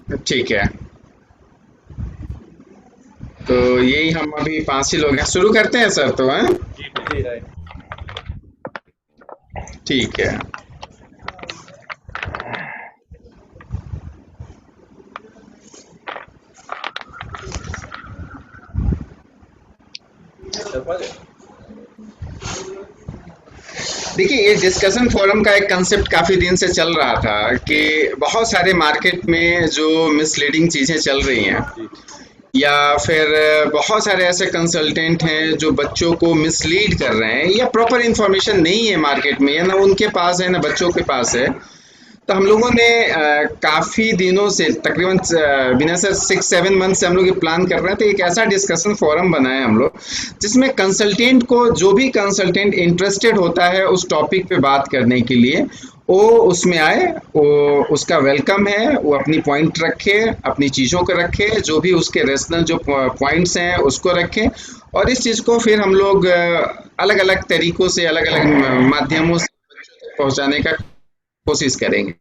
ठीक है। तो यही हम अभी 5 ही लोग हैं, शुरू करते हैं सर तो हैं। जी बिल्कुल। जी राइट। ठीक है। चल पा गए। देखिए, ये डिस्कशन फोरम का एक कंसेप्ट काफी दिन से चल रहा था कि बहुत सारे मार्केट में जो मिसलीडिंग चीजें चल रही हैं, जी या फिर बहुत सारे ऐसे कंसल्टेंट हैं जो बच्चों को मिसलीड कर रहे हैं, या प्रॉपर इंफॉर्मेशन नहीं है मार्केट में, या ना उनके पास है ना बच्चों के पास है। तो हम लोगों ने काफी दिनों से तकरीबन बिना सर 6-7 मंथ से हम लोग ये प्लान कर रहे हैं, तो एक ऐसा डिस्कशन फोरम बनाए हम लोग जिसमें कंसल्टेंट को, जो भी कंसल्टेंट इंटरेस्टेड होता है उस टॉपिक पे बात करने के लिए, वो उसमें आए। वो उसका वेलकम है, वो अपनी पॉइंट रखे, अपनी चीज़ों को रखे, जो भी उसके रेशनल जो पॉइंट्स हैं उसको रखे। और इस चीज़ को फिर हम लोग अलग अलग तरीकों से, अलग अलग माध्यमों से पहुंचाने का कोशिश करेंगे।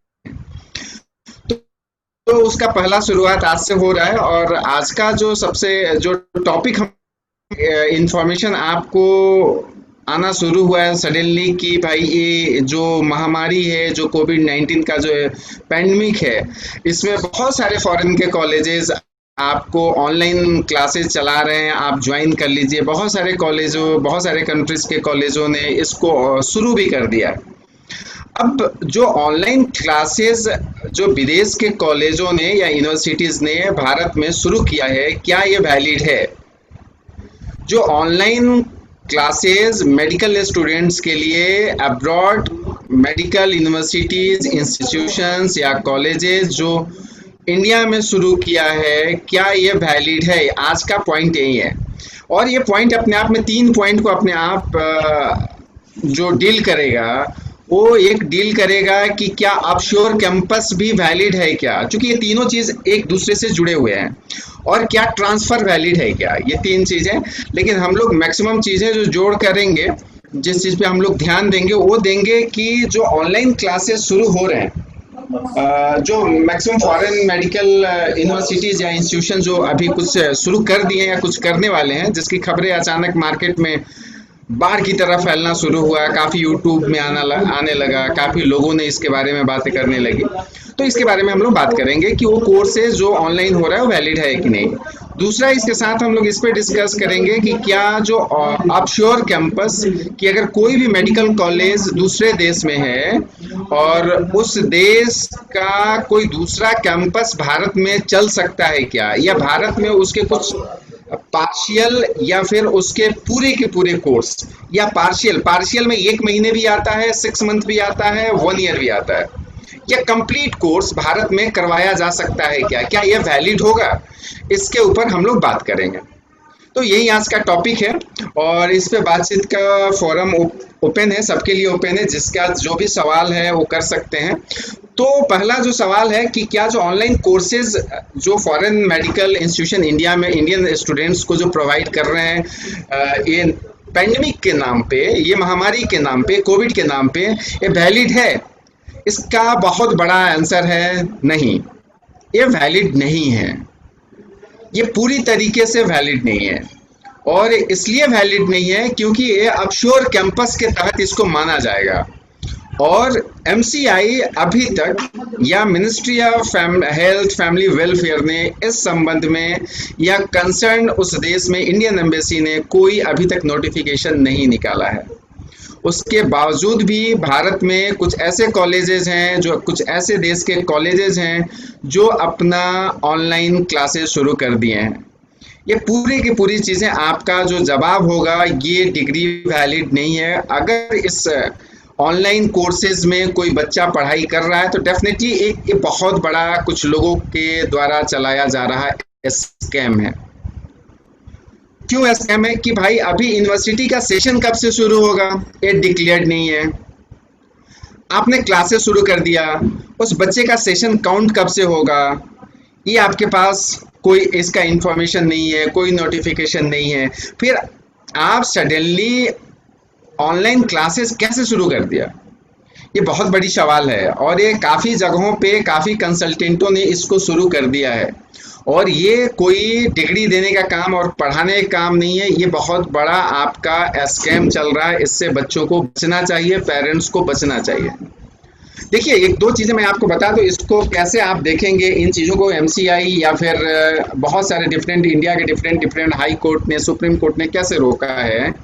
तो उसका पहला शुरुआत आज से हो रहा है, और आज का जो सबसे जो टॉपिक हम इंफॉर्मेशन आपको आना शुरू हुआ है सडनली कि भाई ये जो महामारी है, जो कोविड 19 का जो पैंडमिक है, इसमें बहुत सारे फॉरेन के कॉलेजेस आपको ऑनलाइन क्लासेस चला रहे हैं, आप ज्वाइन कर लीजिए। बहुत सारे कॉलेजों, बहुत सारे कंट्रीज के कॉलेजों ने इसको शुरू भी कर दिया है। अब जो ऑनलाइन क्लासेस जो विदेश के कॉलेजों ने या यूनिवर्सिटीज ने भारत में शुरू किया है, क्या ये वैलिड है? जो ऑनलाइन क्लासेस मेडिकल स्टूडेंट्स के लिए अब्रॉड मेडिकल यूनिवर्सिटीज, इंस्टीट्यूशंस या कॉलेजेस जो इंडिया में शुरू किया है, क्या ये वैलिड है? आज का पॉइंट यही है। और ये पॉइंट अपने आप में 3 पॉइंट को अपने आप जो डील करेगा, वो एक डील करेगा कि क्या ऑफशोर कैंपस भी वैलिड है क्या, क्योंकि ये तीनों चीज एक दूसरे से जुड़े हुए हैं। और क्या ट्रांसफर वैलिड है क्या, ये 3 चीजें। लेकिन हम लोग मैक्सिमम चीजें जो जोड़ करेंगे, जिस चीज पे हम लोग ध्यान देंगे वो देंगे कि जो ऑनलाइन क्लासेस शुरू हो रहे हैं, जो मैक्सिमम फॉरेन मेडिकल यूनिवर्सिटीज या इंस्टीट्यूशन जो अभी कुछ शुरू कर दिए हैं या कुछ करने वाले हैं, जिसकी खबरें अचानक मार्केट में बाढ़ की तरह फैलना शुरू हुआ, काफी यूट्यूब में आने लगा, काफी लोगों ने इसके बारे में बातें करने लगी। तो इसके बारे में हम लोग बात करेंगे कि वो कोर्सेज जो ऑनलाइन हो रहा है वो वैलिड है कि नहीं। दूसरा, इसके साथ हम लोग इस पे डिस्कस करेंगे कि क्या जो ऑफशोर कैंपस, कि अगर कोई भी मेडिकल कॉलेज दूसरे देश में है और उस देश का कोई दूसरा कैंपस भारत में चल सकता है क्या, या भारत में उसके कुछ पार्शियल या फिर उसके पूरे के पूरे कोर्स, या पार्शियल पार्शियल में 1 महीने भी आता है, 6 मंथ भी आता है, 1 ईयर भी आता है, या कंप्लीट कोर्स भारत में करवाया जा सकता है क्या, क्या यह वैलिड होगा? इसके ऊपर हम लोग बात करेंगे। तो यही आज का टॉपिक है, और इस पे बातचीत का फोरम ओपन है, सबके लिए ओपन है, जिसका जो भी सवाल है वो कर सकते हैं। तो पहला जो सवाल है कि क्या जो ऑनलाइन कोर्सेज जो फॉरेन मेडिकल इंस्टीट्यूशन इंडिया में इंडियन स्टूडेंट्स को जो प्रोवाइड कर रहे हैं, ये पैंडेमिक के नाम पे, ये महामारी के नाम पे, कोविड के नाम पे, ये वैलिड है? इसका बहुत बड़ा आंसर है नहीं, ये वैलिड नहीं है। ये पूरी तरीके से वैलिड नहीं है, और इसलिए वैलिड नहीं है क्योंकि ये ऑफशोर कैंपस के तहत इसको माना जाएगा। और एमसीआई अभी तक, या ministry of health family welfare ने इस संबंध में, या कंसर्न उस देश में इंडियन एम्बेसी ने कोई अभी तक नोटिफिकेशन नहीं निकाला है। उसके बावजूद भी भारत में कुछ ऐसे कॉलेजेस हैं, जो कुछ ऐसे देश के कॉलेजेस हैं जो अपना ऑनलाइन क्लासेस शुरू कर दिए हैं। ये पूरी की पूरी चीज़ें, आपका जो जवाब होगा ये डिग्री वैलिड नहीं है। अगर इस ऑनलाइन कोर्सेज में कोई बच्चा पढ़ाई कर रहा है तो डेफिनेटली एक ये बहुत बड़ा कुछ लोगों के द्वारा चलाया जा रहा स्कैम है। क्यों स्कैम है? कि भाई अभी यूनिवर्सिटी का सेशन कब से शुरू होगा ये डिक्लेयर्ड नहीं है। आपने क्लासेस शुरू कर दिया, उस बच्चे का सेशन काउंट कब से होगा ये आपके पास कोई इसका इंफॉर्मेशन नहीं है, कोई नोटिफिकेशन नहीं है। फिर आप सडनली ऑनलाइन क्लासेस कैसे शुरू कर दिया? ये बहुत बड़ी सवाल है और ये काफ़ी जगहों पे काफ़ी कंसल्टेंटों ने इसको शुरू कर दिया है। और ये कोई डिग्री देने का काम और पढ़ाने का काम नहीं है, ये बहुत बड़ा आपका स्कैम चल रहा है। इससे बच्चों को बचना चाहिए, पेरेंट्स को बचना चाहिए। देखिए, एक दो चीज़ें मैं आपको बता दूं, इसको कैसे आप देखेंगे इन चीज़ों को। एमसीआई या फिर बहुत सारे डिफरेंट इंडिया के डिफरेंट डिफरेंट हाई कोर्ट ने, सुप्रीम कोर्ट ने कैसे रोका है,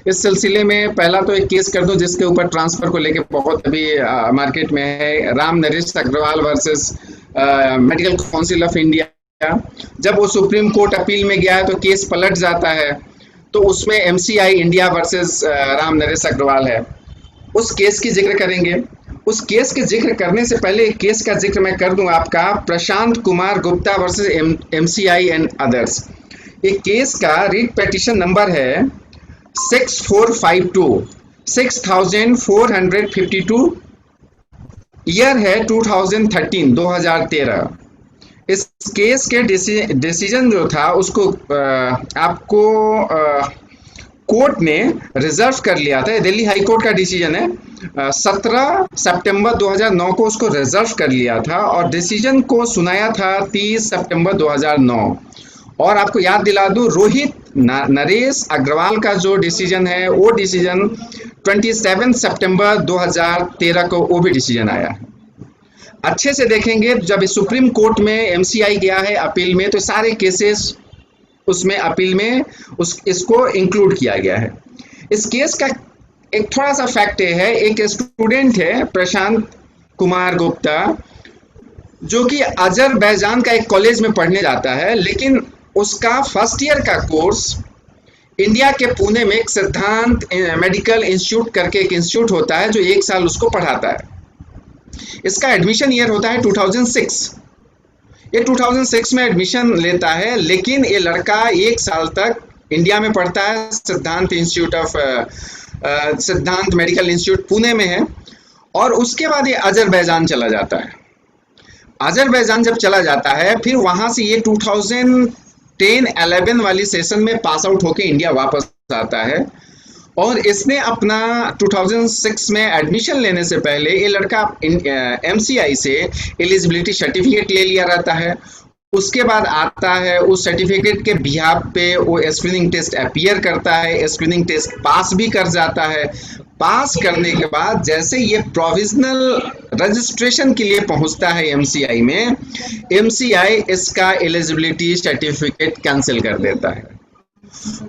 इस सिलसिले में पहला तो एक केस कर दूं जिसके ऊपर ट्रांसफर को लेके बहुत अभी मार्केट में है, Ram Naresh Agarwal versus medical council of India. जब वो सुप्रीम कोर्ट अपील में गया है तो केस पलट जाता है, तो उसमें MCI India versus Ram Naresh Agarwal है। उस केस की जिक्र करेंगे। उस केस के जिक्र करने से पहले एक केस का जिक्र मैं कर दूं आपका, Prashant Kumar Gupta versus MCI and others. एक केस का रीट पेटिशन नंबर है 6452 6452, ईयर है 2013। इस केस के डिसीजन जो था उसको आपको कोर्ट ने रिजर्व कर लिया था। दिल्ली हाई कोर्ट का डिसीजन है, 17 सितंबर 2009 को उसको रिजर्व कर लिया था और डिसीजन को सुनाया था 30 सितंबर 2009। और आपको याद दिला दूं, रोहित नरेश अग्रवाल का जो डिसीजन है वो डिसीजन 27 सितंबर 2013 को वो भी डिसीजन आया है। अच्छे से देखेंगे, जब इस सुप्रीम कोर्ट में एमसीआई गया है अपील में, तो सारे केसेस उसमें अपील में इसको इंक्लूड किया गया है। इस केस का एक थोड़ा सा फैक्ट है, एक स्टूडेंट है प्रशांत कुमार गुप्ता, जो कि अजरबैजान का एक कॉलेज में पढ़ने जाता है, लेकिन उसका फर्स्ट ईयर का कोर्स इंडिया के पुणे में एक सिद्धांत मेडिकल इंस्टीट्यूट करके एक इंस्टीट्यूट होता है जो 1 साल उसको पढ़ाता है। इसका एडमिशन ईयर होता है 2006। ये 2006 में एडमिशन लेता है, लेकिन ये लड़का 1 साल तक इंडिया में पढ़ता है, सिद्धांत मेडिकल इंस्टीट्यूट पुणे में है। और उसके बाद ये अजरबैजान चला जाता है। अजरबैजान जब चला जाता है, फिर वहां से ये 2010-11 वाली सेशन में पास आउट होकर इंडिया वापस आता है। और इसने अपना 2006 में एडमिशन लेने से पहले ये लड़का एमसीआई से एलिजिबिलिटी सर्टिफिकेट ले लिया रहता है। उसके बाद आता है, उस सर्टिफिकेट के बिहाफ पे वो स्क्रीनिंग टेस्ट अपीयर करता है, स्क्रीनिंग टेस्ट पास भी कर जाता है। पास करने के बाद जैसे ये प्रोविजनल रजिस्ट्रेशन के लिए पहुंचता है एमसीआई में, एमसीआई इसका एलिजिबिलिटी सर्टिफिकेट कैंसिल कर देता है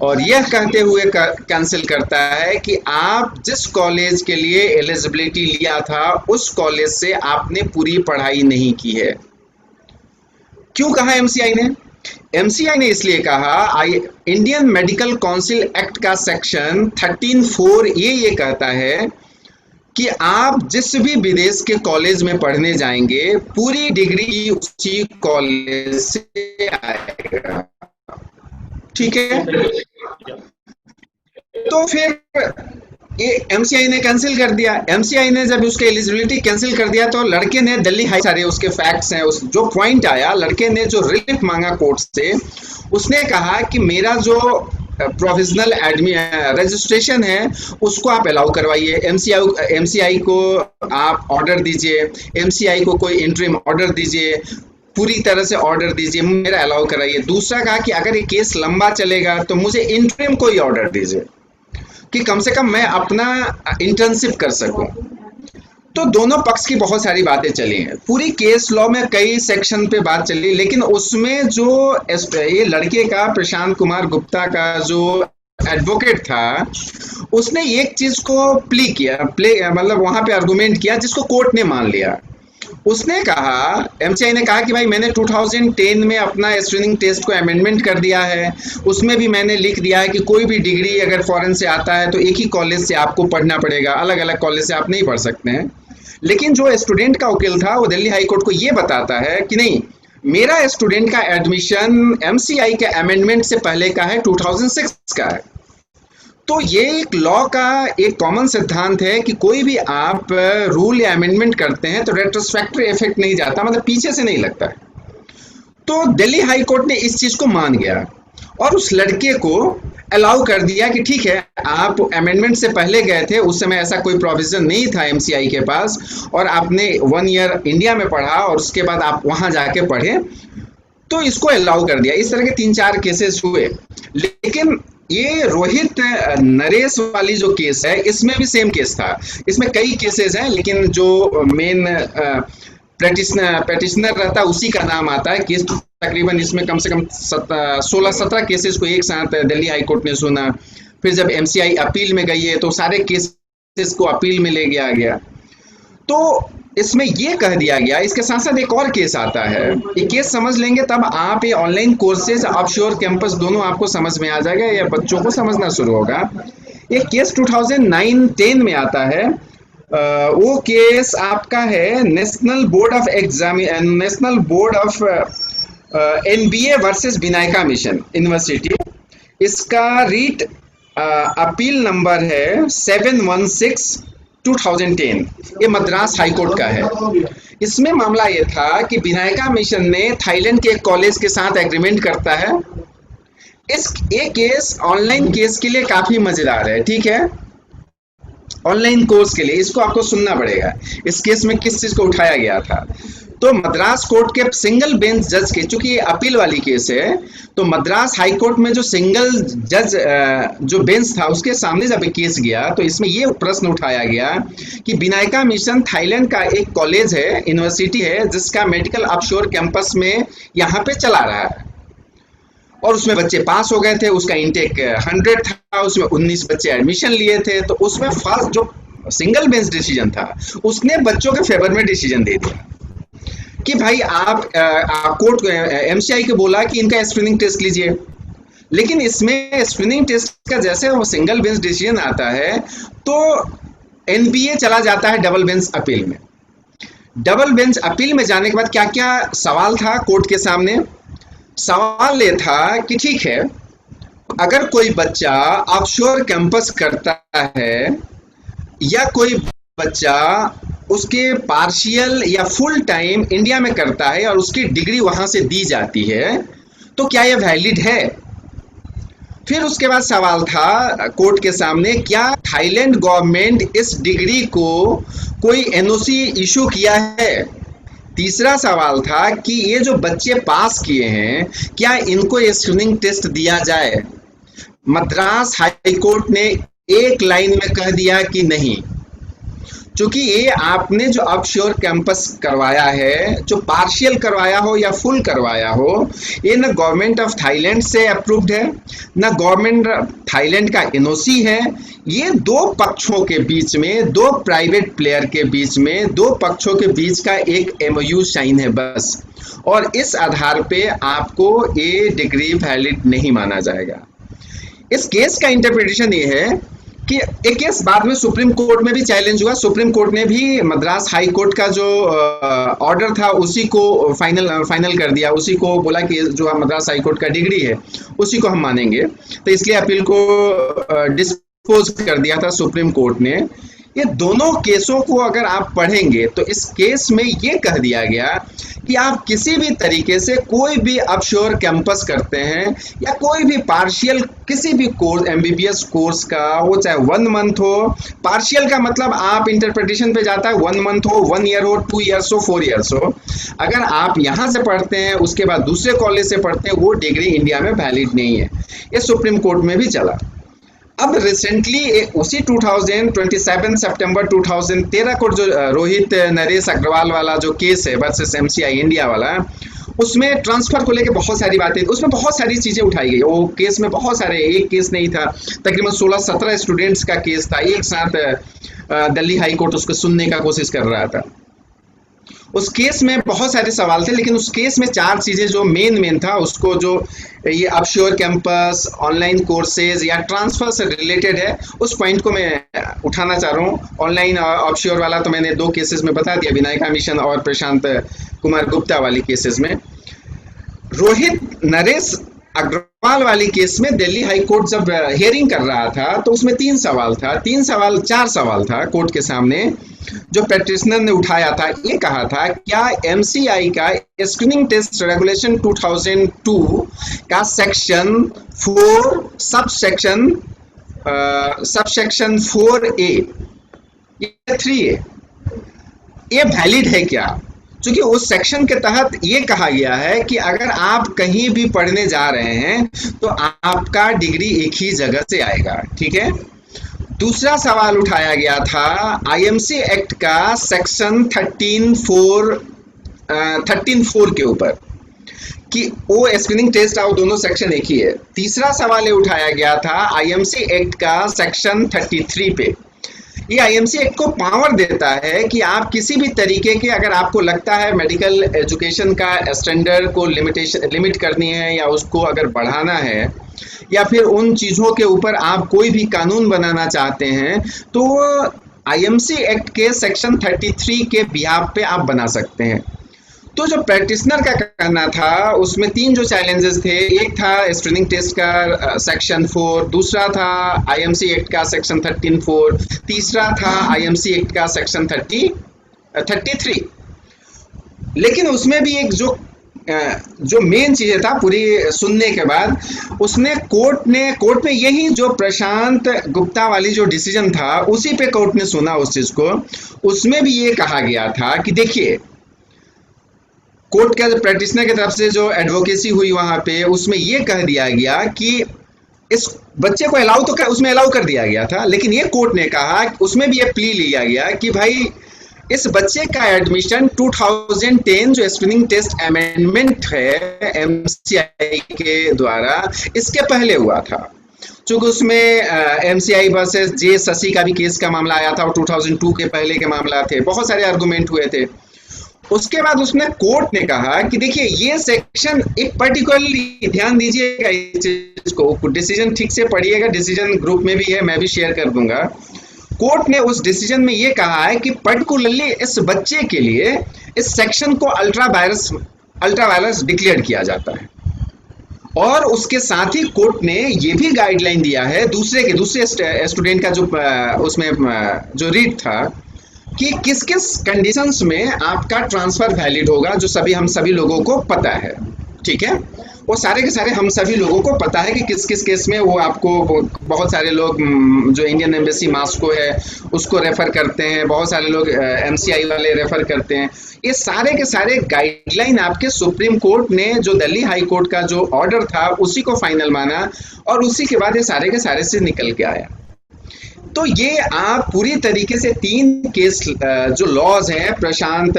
और यह कहते हुए कैंसिल करता है कि आप जिस कॉलेज के लिए एलिजिबिलिटी लिया था उस कॉलेज से आपने पूरी पढ़ाई नहीं की है। क्यों कहा एमसीआई ने? एमसीआई ने इसलिए कहा, इंडियन मेडिकल काउंसिल एक्ट का सेक्शन 13(4) ये कहता है कि आप जिस भी विदेश के कॉलेज में पढ़ने जाएंगे, पूरी डिग्री उसी कॉलेज से आएगा। ठीक है, तो फिर ये एमसीआई ने कैंसिल कर दिया। एमसीआई ने जब उसके एलिजिबिलिटी कैंसिल कर दिया, तो लड़के ने दिल्ली हाई, सारे उसके फैक्ट्स हैं, उस जो पॉइंट आया, लड़के ने जो रिलीफ मांगा कोर्ट से, उसने कहा कि मेरा जो प्रोविजनल रजिस्ट्रेशन है उसको आप अलाउ करवाइए, एमसीआई को आप ऑर्डर दीजिए, एमसीआई को कोई इंटरिम ऑर्डर दीजिए, पूरी तरह से ऑर्डर दीजिए, मेरा अलाउ कराइए। दूसरा कहा कि अगर ये केस लंबा चलेगा तो मुझे इंटरिम कोई ऑर्डर दीजिए कि कम से कम मैं अपना इंटर्नशिप कर सकूं। तो दोनों पक्ष की बहुत सारी बातें चली हैं, पूरी केस लॉ में कई सेक्शन पे बात चली, लेकिन उसमें जो ये लड़के का, प्रशांत कुमार गुप्ता का जो एडवोकेट था, उसने एक चीज को मतलब वहां पे आर्गुमेंट किया जिसको कोर्ट ने मान लिया। उसने कहा, एमसीआई ने कहा कि भाई मैंने 2010 में अपना स्क्रीनिंग टेस्ट को अमेंडमेंट कर दिया है, उसमें भी मैंने लिख दिया है कि कोई भी डिग्री अगर फॉरेन से आता है तो एक ही कॉलेज से आपको पढ़ना पड़ेगा, अलग अलग कॉलेज से आप नहीं पढ़ सकते हैं। लेकिन जो स्टूडेंट का वकील था वो दिल्ली हाई कोर्ट को ये बताता है कि नहीं, मेरा स्टूडेंट का एडमिशन एमसीआई के अमेंडमेंट से पहले का है, 2006 का है। तो ये एक लॉ का एक कॉमन सिद्धांत है कि कोई भी आप रूल या अमेंडमेंट करते हैं तो रेट्रोस्पेक्टिव इफेक्ट नहीं जाता, मतलब पीछे से नहीं लगता है। तो दिल्ली हाई कोर्ट ने इस चीज को मान गया और उस लड़के को अलाउ कर दिया कि ठीक है, आप अमेंडमेंट से पहले गए थे, उस समय ऐसा कोई प्रोविजन नहीं था एमसीआई के पास, और आपने 1 ईयर इंडिया में पढ़ा और उसके बाद आप वहां जाके पढ़े, तो इसको अलाउ कर दिया। इस तरह के 3-4 केसेस हुए। लेकिन ये रोहित नरेश वाली जो केस है, इसमें भी सेम केस था। इसमें कई केसेस हैं, लेकिन जो मेन पेटिशनर रहता है उसी का नाम आता है। केस तकरीबन इसमें कम से कम 16-17 केसेस को एक साथ दिल्ली हाई कोर्ट ने सुना। फिर जब एमसीआई अपील में गई है तो सारे केसेस को अपील में ले गया गया। तो इसमें ये कह दिया गया, इसके साथ साथ एक और केस आता है। ये केस समझ लेंगे तब आप ये ऑनलाइन कोर्सेज, ऑफशोर कैंपस दोनों आपको समझ में आ जाएगा, या बच्चों को समझना शुरू होगा। ये केस 2009-10 में आता है। वो केस आपका है national board of NBA versus Vinayaka mission university. इसका रीट अपील नंबर है 716/2010। ये मद्रास हाई कोर्ट का है। इसमें मामला ये था कि विनायका मिशन ने थाईलैंड के एक कॉलेज के साथ एग्रीमेंट करता है। ये केस ऑनलाइन केस के लिए काफी मजेदार है, ठीक है। ऑनलाइन कोर्स के लिए इसको आपको सुनना पड़ेगा। इस केस में किस चीज को उठाया गया था, तो मद्रास कोर्ट के सिंगल बेंच जज के, चूंकि ये अपील वाली केस है, तो मद्रास हाई कोर्ट में जो सिंगल जज जो बेंच था उसके सामने जब केस गया, तो इसमें ये प्रश्न उठाया गया कि विनायका मिशन थाईलैंड का एक कॉलेज है, यूनिवर्सिटी है, जिसका मेडिकल ऑफशोर कैंपस में यहाँ पे चला रहा है, और उसमें बच्चे पास हो गए थे। उसका इंटेक 100 था, उसमें 19 बच्चे एडमिशन लिए थे। तो उसमें फर्स्ट जो सिंगल बेंच डिसीजन था, उसने बच्चों के फेवर में डिसीजन दे दिया कि भाई आप कोर्ट एमसीआई को बोला कि इनका स्क्रीनिंग टेस्ट लीजिए। लेकिन इसमें स्क्रीनिंग टेस्ट का जैसे वो सिंगल बेंच डिसीजन आता है, तो एनबीए चला जाता है डबल बेंच अपील में। डबल बेंच अपील में जाने के बाद क्या क्या सवाल था कोर्ट के सामने? सवाल ये था कि ठीक है, अगर कोई बच्चा ऑफशोर कैंपस करता है या कोई बच्चा उसके पार्शियल या फुल टाइम इंडिया में करता है और उसकी डिग्री वहां से दी जाती है, तो क्या यह वैलिड है? फिर उसके बाद सवाल था कोर्ट के सामने, क्या थाईलैंड गवर्नमेंट इस डिग्री को कोई एनओसी इशू किया है? तीसरा सवाल था कि ये जो बच्चे पास किए हैं, क्या इनको ये स्क्रीनिंग टेस्ट दिया जाए? मद्रास हाई कोर्ट ने एक लाइन में कह दिया कि नहीं, क्योंकि ये आपने जो ऑफशोर कैंपस करवाया है, जो पार्शियल करवाया हो या फुल करवाया हो, ये न गवर्नमेंट ऑफ थाईलैंड से अप्रूव्ड है, न गवर्नमेंट थाईलैंड का एनओसी है। ये दो पक्षों के बीच में, दो प्राइवेट प्लेयर के बीच में, दो पक्षों के बीच का एक एमओयू साइन है बस, और इस आधार पे आपको ये डिग्री वैलिड नहीं माना जाएगा। इस केस का इंटरप्रिटेशन ये है कि एक केस बाद में सुप्रीम कोर्ट में भी चैलेंज हुआ। सुप्रीम कोर्ट ने भी मद्रास हाई कोर्ट का जो ऑर्डर था उसी को फाइनल कर दिया, उसी को बोला कि जो मद्रास हाई कोर्ट का डिग्री है उसी को हम मानेंगे। तो इसलिए अपील को डिस्पोज कर दिया था सुप्रीम कोर्ट ने। ये दोनों केसों को अगर आप पढ़ेंगे तो इस केस में ये कह दिया गया कि आप किसी भी तरीके से कोई भी ऑफशोर कैंपस करते हैं या कोई भी पार्शियल किसी भी कोर्स, एमबीबीएस कोर्स का, वो चाहे 1 मंथ हो, पार्शियल का मतलब आप इंटरप्रिटेशन पे जाता है 1 मंथ हो, 1 ईयर हो, 2 ईयर्स हो, 4 ईयर्स हो, अगर आप यहाँ से पढ़ते हैं उसके बाद दूसरे कॉलेज से पढ़ते हैं, वो डिग्री इंडिया में वैलिड नहीं है। ये सुप्रीम कोर्ट में भी चला। अब रिसेंटली उसी 27 सितंबर 2013 को जो रोहित नरेश अग्रवाल वाला जो केस है वर्सेस एमसीआई इंडिया वाला, उसमें ट्रांसफर को लेके बहुत सारी बातें, उसमें बहुत सारी चीजें उठाई गई। वो केस में बहुत सारे, एक केस नहीं था, तकरीबन 16-17 स्टूडेंट्स का केस था, एक साथ दिल्ली हाई कोर्ट उसको सुनने का कोशिश कर रहा था। उस केस में बहुत सारे सवाल थे, लेकिन उस केस में 4 चीजें जो मेन था, उसको जो ये ऑफशोर कैंपस, ऑनलाइन कोर्सेज या ट्रांसफर से रिलेटेड है, उस पॉइंट को मैं उठाना चाह रहा हूँ। ऑनलाइन ऑफशोर वाला तो मैंने 2 केसेस में बता दिया, विनायका मिशन और प्रशांत कुमार गुप्ता वाली केसेस में। रोहित नरेश अग्रवाल वाली केस में दिल्ली हाई कोर्ट जब हियरिंग कर रहा था, तो उसमें 4 सवाल था कोर्ट के सामने। जो पेटिशनर ने उठाया था, ये कहा था क्या एमसीआई का स्क्रीनिंग टेस्ट रेगुलेशन 2002 का सेक्शन 4 सबसेक्शन 4A, ये 3A, ये वैलिड है क्या? क्योंकि उस सेक्शन के तहत ये कहा गया है कि अगर आप कहीं भी पढ़ने जा रहे हैं तो आपका डिग्री एक ही जगह से आएगा, ठीक है। दूसरा सवाल उठाया गया था आईएमसी एक्ट का सेक्शन 13(4) के ऊपर कि वो स्क्रीनिंग टेस्ट और दोनों सेक्शन एक ही है। तीसरा सवाल ये उठाया गया था आईएमसी एक्ट का सेक्शन 33 पे। ये आईएमसी एक्ट को पावर देता है कि आप किसी भी तरीके के, अगर आपको लगता है मेडिकल एजुकेशन का स्टैंडर्ड को लिमिट करनी है या उसको अगर बढ़ाना है या फिर उन चीज़ों के ऊपर आप कोई भी कानून बनाना चाहते हैं, तो आईएमसी एक्ट के सेक्शन 33 के बिहाफ पे आप बना सकते हैं। तो जो प्रैक्टिशनर का कहना था उसमें 3 जो चैलेंजेस थे, एक था स्क्रीनिंग टेस्ट का सेक्शन 4, दूसरा था आईएमसी एक्ट का सेक्शन 13(4), तीसरा था आईएमसी एक्ट का सेक्शन 33। लेकिन उसमें भी एक जो मेन चीज़ था पूरी सुनने के बाद, उसने कोर्ट में यही जो प्रशांत गुप्ता वाली जो डिसीजन था उसी पे कोर्ट ने सुना उस चीज़ को। उसमें भी ये कहा गया था कि देखिए, कोर्ट के प्रैक्टिशनर की तरफ से जो एडवोकेसी हुई वहाँ पे, उसमें ये कह दिया गया कि इस बच्चे को उसमें अलाउ कर दिया गया था, लेकिन ये कोर्ट ने कहा, उसमें भी ये प्ली लिया गया कि भाई इस बच्चे का एडमिशन 2010 जो स्क्रीनिंग टेस्ट अमेंडमेंट है एमसीआई के द्वारा, इसके पहले हुआ था। चूँकि उसमें एमसीआई वर्सेस जे शशि का भी केस का मामला आया था और 2002 के पहले के मामला थे, बहुत सारे आर्गूमेंट हुए थे। उसके बाद उसने कोर्ट ने कहा कि देखिए ये सेक्शन एक पर्टिकुलरली ध्यान दीजिएगा इस चीज को, डिसीजन ठीक से पढ़िएगा, डिसीजन ग्रुप में भी है, मैं भी शेयर कर दूंगा। कोर्ट ने उस डिसीजन में ये कहा है कि पर्टिकुलरली इस बच्चे के लिए इस सेक्शन को अल्ट्रा वायरस डिक्लेयर किया जाता है। और उसके साथ ही कोर्ट ने ये भी गाइडलाइन दिया है दूसरे स्टूडेंट का जो उसमें जो रीड था कि किस किस कंडीशंस में आपका ट्रांसफर वैलिड होगा, जो हम सभी लोगों को पता है, ठीक है। वो सारे के सारे हम सभी लोगों को पता है कि किस किस केस में वो आपको, बहुत सारे लोग जो इंडियन एम्बेसी मास्को है उसको रेफर करते हैं, बहुत सारे लोग एमसीआई वाले रेफर करते हैं। ये सारे के सारे गाइडलाइन आपके सुप्रीम कोर्ट ने जो दिल्ली हाई कोर्ट का जो ऑर्डर था उसी को फाइनल माना और उसी के बाद ये सारे के सारे से निकल के आया। तो ये आप पूरी तरीके से 3 केस जो लॉज हैं, Prashant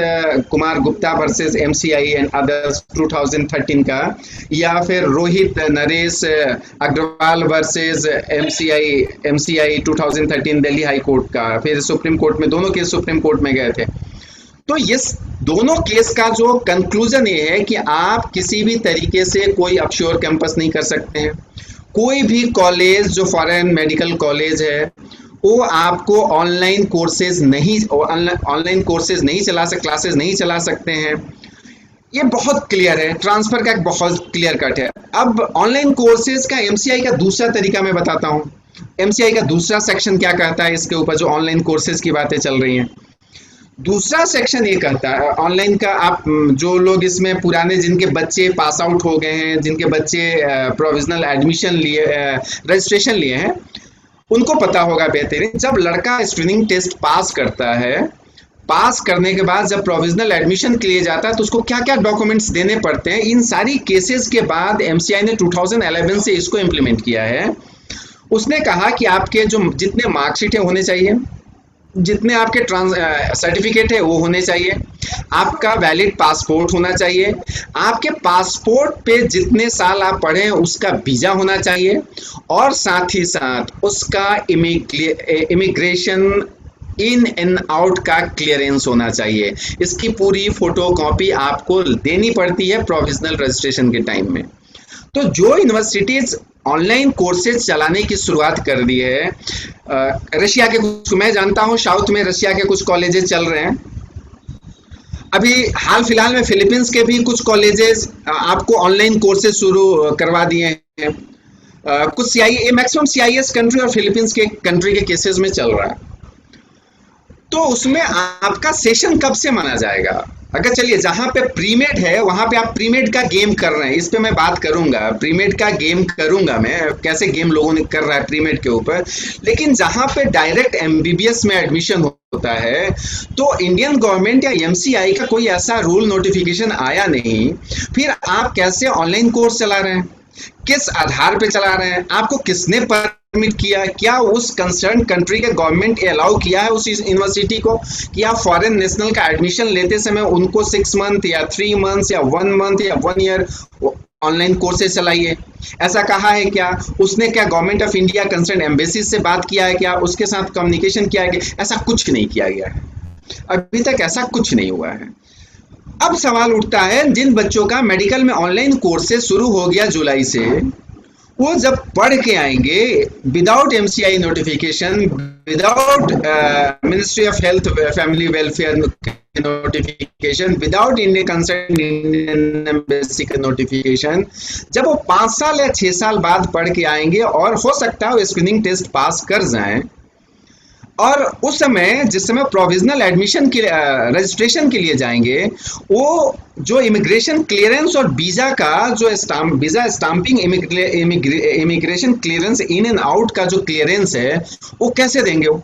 Kumar Gupta versus MCI and others 2013 का, या फिर Rohit Naresh Agarwal versus MCI 2013 Delhi high court का, फिर सुप्रीम कोर्ट में, दोनों केस सुप्रीम कोर्ट में गए थे। तो ये दोनों केस का जो कंक्लूजन ये है कि आप किसी भी तरीके से कोई ऑफशोर कैंपस नहीं कर सकते हैं। कोई भी कॉलेज जो फॉरेन मेडिकल कॉलेज है वो आपको ऑनलाइन कोर्सेज नहीं क्लासेस नहीं चला सकते हैं। ये बहुत क्लियर है, ट्रांसफर का एक बहुत क्लियर कट है। अब ऑनलाइन कोर्सेज का एमसीआई का दूसरा तरीका मैं बताता हूँ। एमसीआई का दूसरा सेक्शन क्या कहता है इसके ऊपर, जो ऑनलाइन कोर्सेज की बातें चल रही हैं। दूसरा सेक्शन ये कहता है ऑनलाइन का, आप जो लोग इसमें पुराने, जिनके बच्चे पास आउट हो गए हैं, जिनके बच्चे प्रोविजनल एडमिशन लिए, रजिस्ट्रेशन लिए हैं, उनको पता होगा बेहतरीन, जब लड़का स्क्रीनिंग टेस्ट पास करता है, पास करने के बाद जब प्रोविजनल एडमिशन के लिए जाता है तो उसको क्या क्या डॉक्यूमेंट्स देने पड़ते हैं। इन सारी केसेस के बाद एमसीआई ने 2011 से इसको इम्प्लीमेंट किया है। उसने कहा कि आपके जो जितने मार्कशीट है होने चाहिए, जितने आपके सर्टिफिकेट है वो होने चाहिए, आपका वैलिड पासपोर्ट होना चाहिए, आपके पासपोर्ट पे जितने साल आप पढ़े हैं उसका वीज़ा होना चाहिए, और साथ ही साथ उसका इमिग्रेशन इन एंड आउट का क्लियरेंस होना चाहिए। इसकी पूरी फोटोकॉपी आपको देनी पड़ती है प्रोविजनल रजिस्ट्रेशन के टाइम में। तो जो यूनिवर्सिटीज़ ऑनलाइन कोर्सेज चलाने की शुरुआत कर दी है, रशिया के कुछ, मैं जानता हूँ साउथ में रशिया के कुछ कॉलेजेस चल रहे हैं, अभी हाल फिलहाल में फिलीपींस के भी कुछ कॉलेजेस आपको ऑनलाइन कोर्सेज शुरू करवा दिए हैं। कुछ मैक्सिमम सीआईएस कंट्री और फिलीपींस के कंट्री के केसेस में चल रहा है। तो उसमें आपका सेशन कब से माना जाएगा, अगर चलिए जहां पे प्रीमेड है वहां पे आप प्रीमेड का गेम कर रहे हैं, इस पे मैं बात करूंगा, प्रीमेड का गेम करूंगा मैं, कैसे गेम लोगों ने कर रहा है प्रीमेड के ऊपर। लेकिन जहां पे डायरेक्ट एमबीबीएस में एडमिशन होता है, तो इंडियन गवर्नमेंट या एमसीआई का कोई ऐसा रूल नोटिफिकेशन आया नहीं। फिर आप कैसे ऑनलाइन कोर्स चला रहे हैं, किस आधार पे चला रहे हैं, आपको किसने परमिट किया, क्या उस कंसर्न कंट्री के गवर्नमेंट अलाउ किया है उस यूनिवर्सिटी को कि आप फॉरेन नेशनल का एडमिशन लेते समय उनको 6 मंथ या 3 मंथ्स या 1 मंथ या 1 ईयर ऑनलाइन कोर्सेज चलाइए, ऐसा कहा है क्या? उसने क्या government of India concern embassy से बात किया है क्या, उसके साथ कम्युनिकेशन किया है क्या? ऐसा कुछ नहीं किया गया है, अभी तक ऐसा कुछ नहीं हुआ है। अब सवाल उठता है, जिन बच्चों का मेडिकल में ऑनलाइन कोर्सेज शुरू हो गया जुलाई से, वो जब पढ़ के आएंगे without MCI notification, without ministry of health family welfare notification, without Indian concern Indian embassy का नोटिफिकेशन, जब वो 5 साल या 6 साल बाद पढ़ के आएंगे और हो सकता है वो स्क्रीनिंग टेस्ट पास कर जाएं, और उस समय जिस समय प्रोविजनल एडमिशन के रजिस्ट्रेशन के लिए जाएंगे, वो जो इमिग्रेशन क्लियरेंस और वीजा का जो visa stamping, immigration clearance in and out का जो क्लियरेंस है, वो कैसे देंगे? वो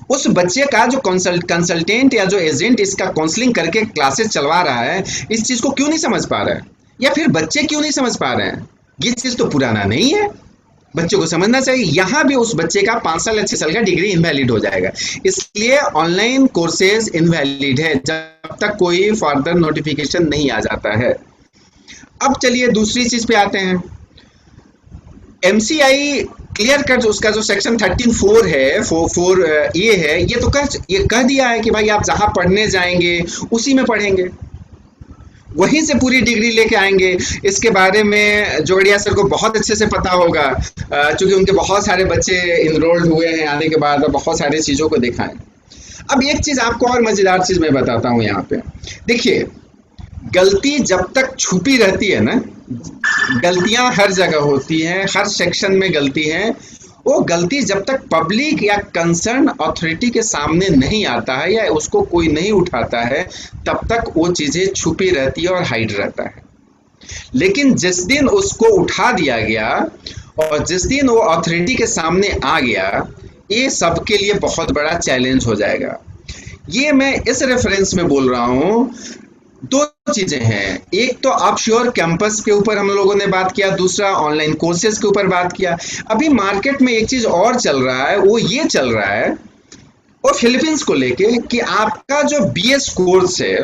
उस बच्चे का जो कंसल्टेंट या जो एजेंट इसका काउंसलिंग करके क्लासेस चलवा रहा है, इस चीज को क्यों नहीं समझ पा रहा है, या फिर बच्चे क्यों नहीं समझ पा रहे हैं? ये चीज तो पुराना नहीं है, बच्चों को समझना चाहिए। यहाँ भी उस बच्चे का 5 साल या 6 साल का डिग्री इनवैलिड हो जाएगा, इसलिए ऑनलाइन कोर्सेज इनवैलिड है जब तक कोई फर्दर नोटिफिकेशन नहीं आ जाता है। अब चलिए दूसरी चीज पे आते हैं। एमसीआई क्लियर कट उसका जो सेक्शन 13(4) है, 4 ये है, ये कह दिया है कि भाई आप जहां पढ़ने जाएंगे उसी में पढ़ेंगे, वहीं से पूरी डिग्री लेके आएंगे। इसके बारे में जोगड़िया सर को बहुत अच्छे से पता होगा, क्योंकि उनके बहुत सारे बच्चे इनरोल्ड हुए हैं आने के बाद और बहुत सारी चीज़ों को देखा है। अब एक चीज़ आपको और मज़ेदार चीज़ मैं बताता हूँ यहाँ पे। देखिए, गलती जब तक छुपी रहती है ना, गलतियाँ हर जगह होती हैं, हर सेक्शन में गलती है, वो गलती जब तक पब्लिक या कंसर्न अथॉरिटी के सामने नहीं आता है या उसको कोई नहीं उठाता है, तब तक वो चीज़ें छुपी रहती है और हाइड रहता है। लेकिन जिस दिन उसको उठा दिया गया और जिस दिन वो अथॉरिटी के सामने आ गया, ये सबके लिए बहुत बड़ा चैलेंज हो जाएगा। ये मैं इस रेफरेंस में बोल रहा हूँ। दो चीजें हैं, एक तो अपश्योर कैंपस के ऊपर हम लोगों ने बात किया, दूसरा ऑनलाइन कोर्सेज के ऊपर बात किया। अभी मार्केट में एक चीज और चल रहा है, वो ये चल रहा है और फिलीपींस को लेके कि आपका जो बीएस कोर्स है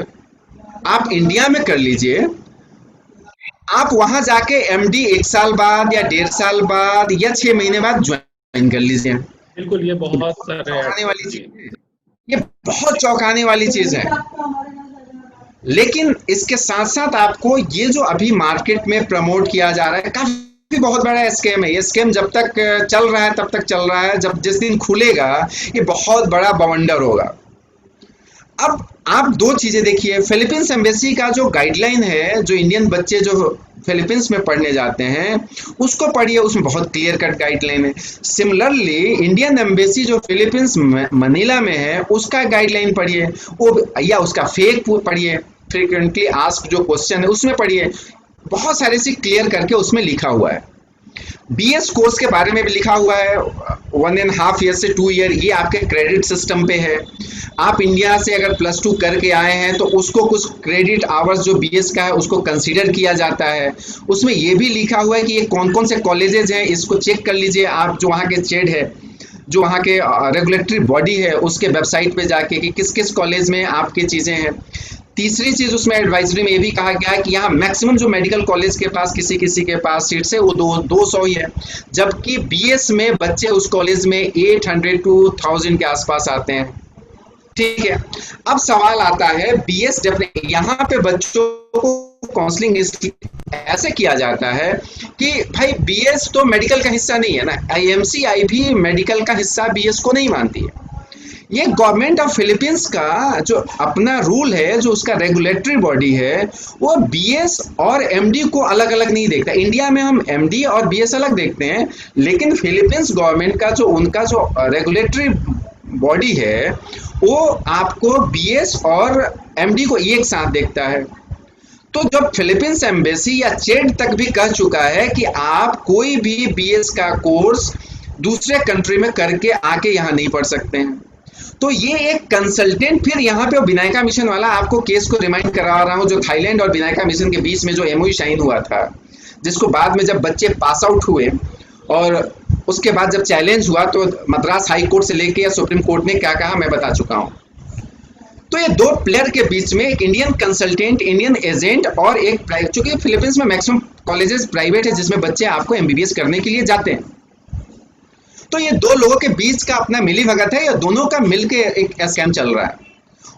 आप इंडिया में कर लीजिए, आप वहां जाके एमडी 1 साल बाद या 1.5 साल बाद या 6 महीने बाद ज्वाइन कर लीजिए। बिल्कुल, ये बहुत चौंकाने वाली चीज है, ये बहुत चौंकाने वाली चीज है। लेकिन इसके साथ साथ आपको ये जो अभी मार्केट में प्रमोट किया जा रहा है, काफी बहुत बड़ा स्कैम है। ये स्कैम जब तक चल रहा है तब तक चल रहा है, जब जिस दिन खुलेगा ये बहुत बड़ा बवंडर होगा। अब आप दो चीजें देखिए, फिलीपींस एम्बेसी का जो गाइडलाइन है, जो इंडियन बच्चे जो फिलीपींस में पढ़ने जाते हैं उसको पढ़िए, उसमें बहुत क्लियर कट गाइडलाइन है। सिमिलरली इंडियन एम्बेसी जो फिलीपींस मनीला में है उसका गाइडलाइन पढ़िए, वो या उसका फेक पढ़िए, फ्रीक्वेंटली आस्क्ड जो क्वेश्चन है उसमें पढ़िए, बहुत सारे से क्लियर करके उसमें लिखा हुआ है। बीएस कोर्स के बारे में भी लिखा हुआ है, 1.5 ईयर से 2 ईयर, ये आपके क्रेडिट सिस्टम पे है। आप इंडिया से अगर +2 करके आए हैं तो उसको कुछ क्रेडिट आवर्स जो बीएस का है उसको कंसीडर किया जाता है। उसमें ये भी लिखा हुआ है कि ये कौन कौन से कॉलेजेस हैं, इसको चेक कर लीजिए आप, जो वहाँ के चेड है, जो वहाँ के रेगुलेटरी बॉडी है, उसके वेबसाइट पे जाके कि किस किस कॉलेज में आपकी चीज़ें हैं। तीसरी चीज उसमें एडवाइजरी में ये भी कहा गया है कि यहाँ मैक्सिमम जो मेडिकल कॉलेज के पास किसी किसी के पास सीट्स है वो 200 ही है, जबकि बीएस में बच्चे उस कॉलेज में 800 to 1000 के आसपास आते हैं। ठीक है, अब सवाल आता है बीएस यहाँ पे बच्चों को काउंसलिंग ऐसे किया जाता है कि भाई बीएस तो मेडिकल का हिस्सा नहीं है ना, आईएमसीआई भी मेडिकल का हिस्सा बीएस को नहीं मानती है। ये गवर्नमेंट ऑफ फिलीपींस का जो अपना रूल है, जो उसका रेगुलेटरी बॉडी है, वो बीएस और एमडी को अलग अलग नहीं देखता। इंडिया में हम एमडी और बीएस अलग देखते हैं, लेकिन फिलीपींस गवर्नमेंट का जो उनका जो रेगुलेटरी बॉडी है वो आपको बीएस और एमडी को एक साथ देखता है। तो जब फिलीपींस एम्बेसी या चेड तक भी कह चुका है कि आप कोई भी बीएस का कोर्स दूसरे कंट्री में करके आके यहाँ नहीं पढ़ सकते हैं। तो ये एक कंसल्टेंट, फिर यहाँ पे विनायका मिशन वाला आपको केस को रिमाइंड करा रहा हूँ, जो थाईलैंड और विनायका मिशन के बीच में जो एमओयू साइन हुआ था, जिसको बाद में जब बच्चे पास आउट हुए और उसके बाद जब चैलेंज हुआ तो मद्रास हाई कोर्ट से लेके या सुप्रीम कोर्ट ने क्या कहा मैं बता चुका हूँ। तो ये दो प्लेयर के बीच में एक इंडियन कंसल्टेंट, इंडियन एजेंट और एक प्राइवेट, चूंकि फिलीपींस में मैक्सिमम कॉलेजेस प्राइवेट है जिसमें बच्चे आपको एमबीबीएस करने के लिए जाते हैं। तो ये दो लोगों के बीच का अपना मिली भगत है, ये दोनों का मिल के एक स्कैम चल रहा है।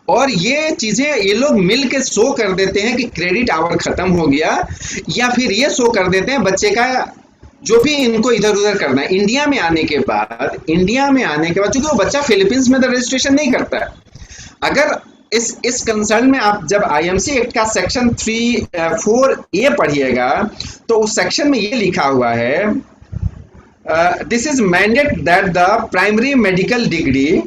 और ये चीजें ये लोग मिल के शो कर देते हैं कि क्रेडिट आवर खत्म हो गया, या फिर ये शो कर देते हैं बच्चे का जो भी इनको इधर उधर करना है। इंडिया में आने के बाद चूंकि वो बच्चा फिलीपींस में तो रजिस्ट्रेशन नहीं करता है। अगर इस कंसर्न में आप जब आईएमसी एक्ट का सेक्शन 3(4)(a) पढ़िएगा तो उस सेक्शन में ये लिखा हुआ है, this is mandate that the primary medical degree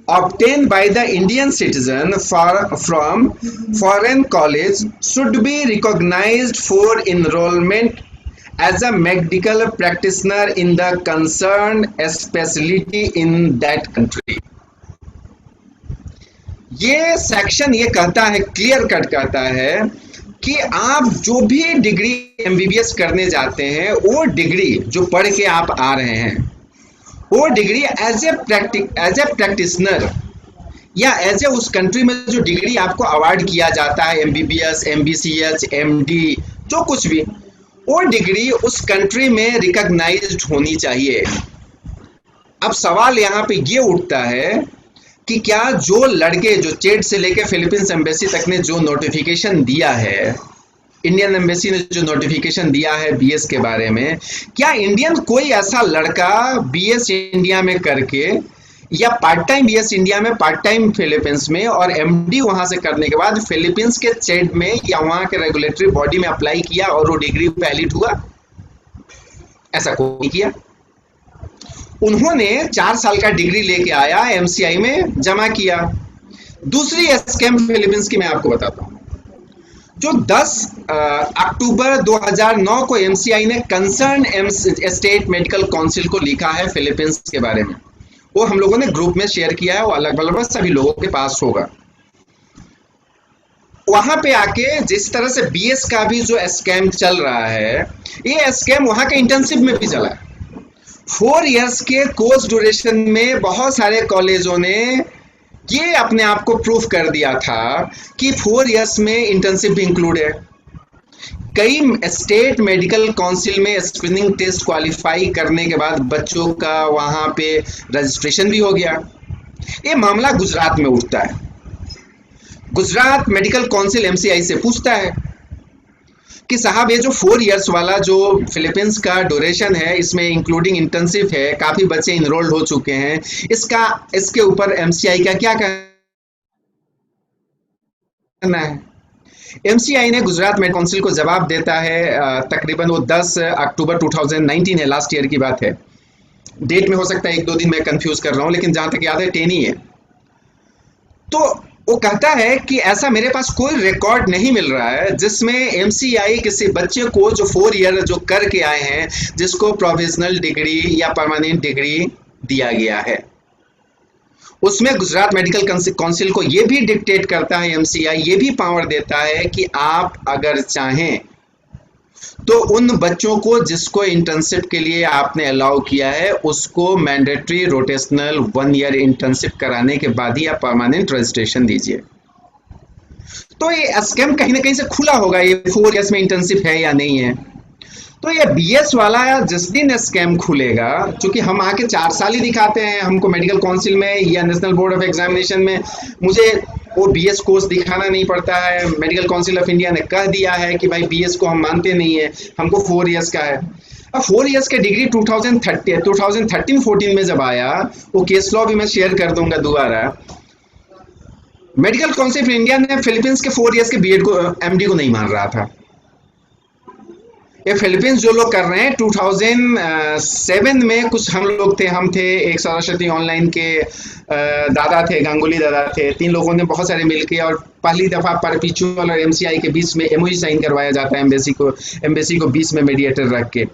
obtained by the Indian citizen from foreign college should be recognized for enrollment as a medical practitioner in the concerned specialty in that country। ये section ये कहता है, clear cut कहता है कि आप जो भी डिग्री एमबीबीएस करने जाते हैं, वो डिग्री जो पढ़ के आप आ रहे हैं, वो डिग्री एज ए प्रैक्टिशनर या एज ए उस कंट्री में जो डिग्री आपको अवार्ड किया जाता है, एमबीबीएस, एमबीसीएच, एमडी, जो कुछ भी, वो डिग्री उस कंट्री में रिकॉग्नाइज्ड होनी चाहिए। अब सवाल यहाँ पे ये उठता है कि क्या जो लड़के जो चेड से लेके फिलीपींस एम्बेसी तक ने जो नोटिफिकेशन दिया है, इंडियन एम्बेसी ने जो नोटिफिकेशन दिया है बीएस के बारे में, क्या इंडियन कोई ऐसा लड़का बीएस इंडिया में करके या पार्ट टाइम बीएस इंडिया में, पार्ट टाइम फिलीपींस में और एमडी वहां से करने के बाद फिलीपींस के चेड में या वहां के रेगुलेटरी बॉडी में अप्लाई किया और वो डिग्री वैलिड हुआ? ऐसा कोई नहीं किया। उन्होंने 4 साल का डिग्री लेके आया, एमसीआई में जमा किया। दूसरी स्कैम फिलीपींस की मैं आपको बताता हूं, जो 10 अक्टूबर 2009 को एमसीआई ने कंसर्न स्टेट मेडिकल काउंसिल को लिखा है फिलीपींस के बारे में। वो हम लोगों ने ग्रुप में शेयर किया है, वो अलग अलग सभी लोगों के पास होगा। वहां पे आके जिस तरह से बीएस का भी जो स्कैम चल रहा है, ये स्कैम वहां के इंटर्नशिप में भी चला है। 4 इयर्स के कोर्स ड्यूरेशन में बहुत सारे कॉलेजों ने ये अपने आप को प्रूफ कर दिया था कि 4 इयर्स में इंटर्नशिप भी इंक्लूड है। कई स्टेट मेडिकल काउंसिल में स्क्रीनिंग टेस्ट क्वालिफाई करने के बाद बच्चों का वहां पे रजिस्ट्रेशन भी हो गया। ये मामला गुजरात में उठता है। गुजरात मेडिकल काउंसिल एमसीआई से पूछता है कि साहब ये जो 4 इयर्स वाला जो फिलीपींस का ड्यूरेशन है, इसमें इंक्लूडिंग इंटर्नशिप है, काफी बच्चे इनरोल्ड हो चुके हैं, इसके ऊपर एमसीआई का क्या कहना है? एमसीआई ने गुजरात मेडिकल काउंसिल को जवाब देता है, तकरीबन वो 10 अक्टूबर 2019 है, लास्ट ईयर की बात है। डेट में हो सकता है 1-2 दिन मैं कंफ्यूज कर रहा हूं, लेकिन जहां तक याद है 10 ही है। तो वो कहता है कि ऐसा मेरे पास कोई रिकॉर्ड नहीं मिल रहा है जिसमें एमसीआई किसी बच्चे को जो 4 ईयर जो करके आए हैं, जिसको प्रोविजनल डिग्री या परमानेंट डिग्री दिया गया है। उसमें गुजरात मेडिकल काउंसिल को ये भी डिक्टेट करता है एमसीआई, ये भी पावर देता है कि आप अगर चाहें तो उन बच्चों को जिसको इंटर्नशिप के लिए आपने अलाउ किया है, उसको मैंडेटरी रोटेशनल 1 ईयर इंटर्नशिप कराने के बाद ही आप परमानेंट रजिस्ट्रेशन दीजिए। तो ये स्कैम कहीं ना कहीं से खुला होगा, ये 4 इयर्स में इंटर्नशिप है या नहीं है। तो ये बीएस वाला जिस दिन स्कैम खुलेगा, क्योंकि हम आके 4 साल ही दिखाते हैं, हमको मेडिकल काउंसिल में या नेशनल बोर्ड ऑफ एग्जामिनेशन में मुझे वो बीएस कोर्स दिखाना नहीं पड़ता है। मेडिकल काउंसिल ऑफ इंडिया ने कह दिया है कि भाई बीएस को हम मानते नहीं है, हमको 4 इयर्स का है। अब 4 इयर्स का डिग्री 2013-14 में जब आया, वो केस लॉ भी मैं शेयर कर दूंगा दोबारा। मेडिकल काउंसिल ऑफ इंडिया ने फिलीपींस के 4 इयर्स के बीएड को, एमडी को नहीं मान रहा था। ये फिलीपींस जो लोग कर रहे हैं, 2007 में कुछ हम लोग थे, हम थे एक सरस्वती ऑनलाइन के दादा थे, गांगुली दादा थे, 3 लोगों ने बहुत सारे मिलके, और पहली दफा परपिचुअल और एमसीआई के बीच में एमओयू साइन करवाया जाता है, एम्बेसी को बीच में मीडिएटर रख के।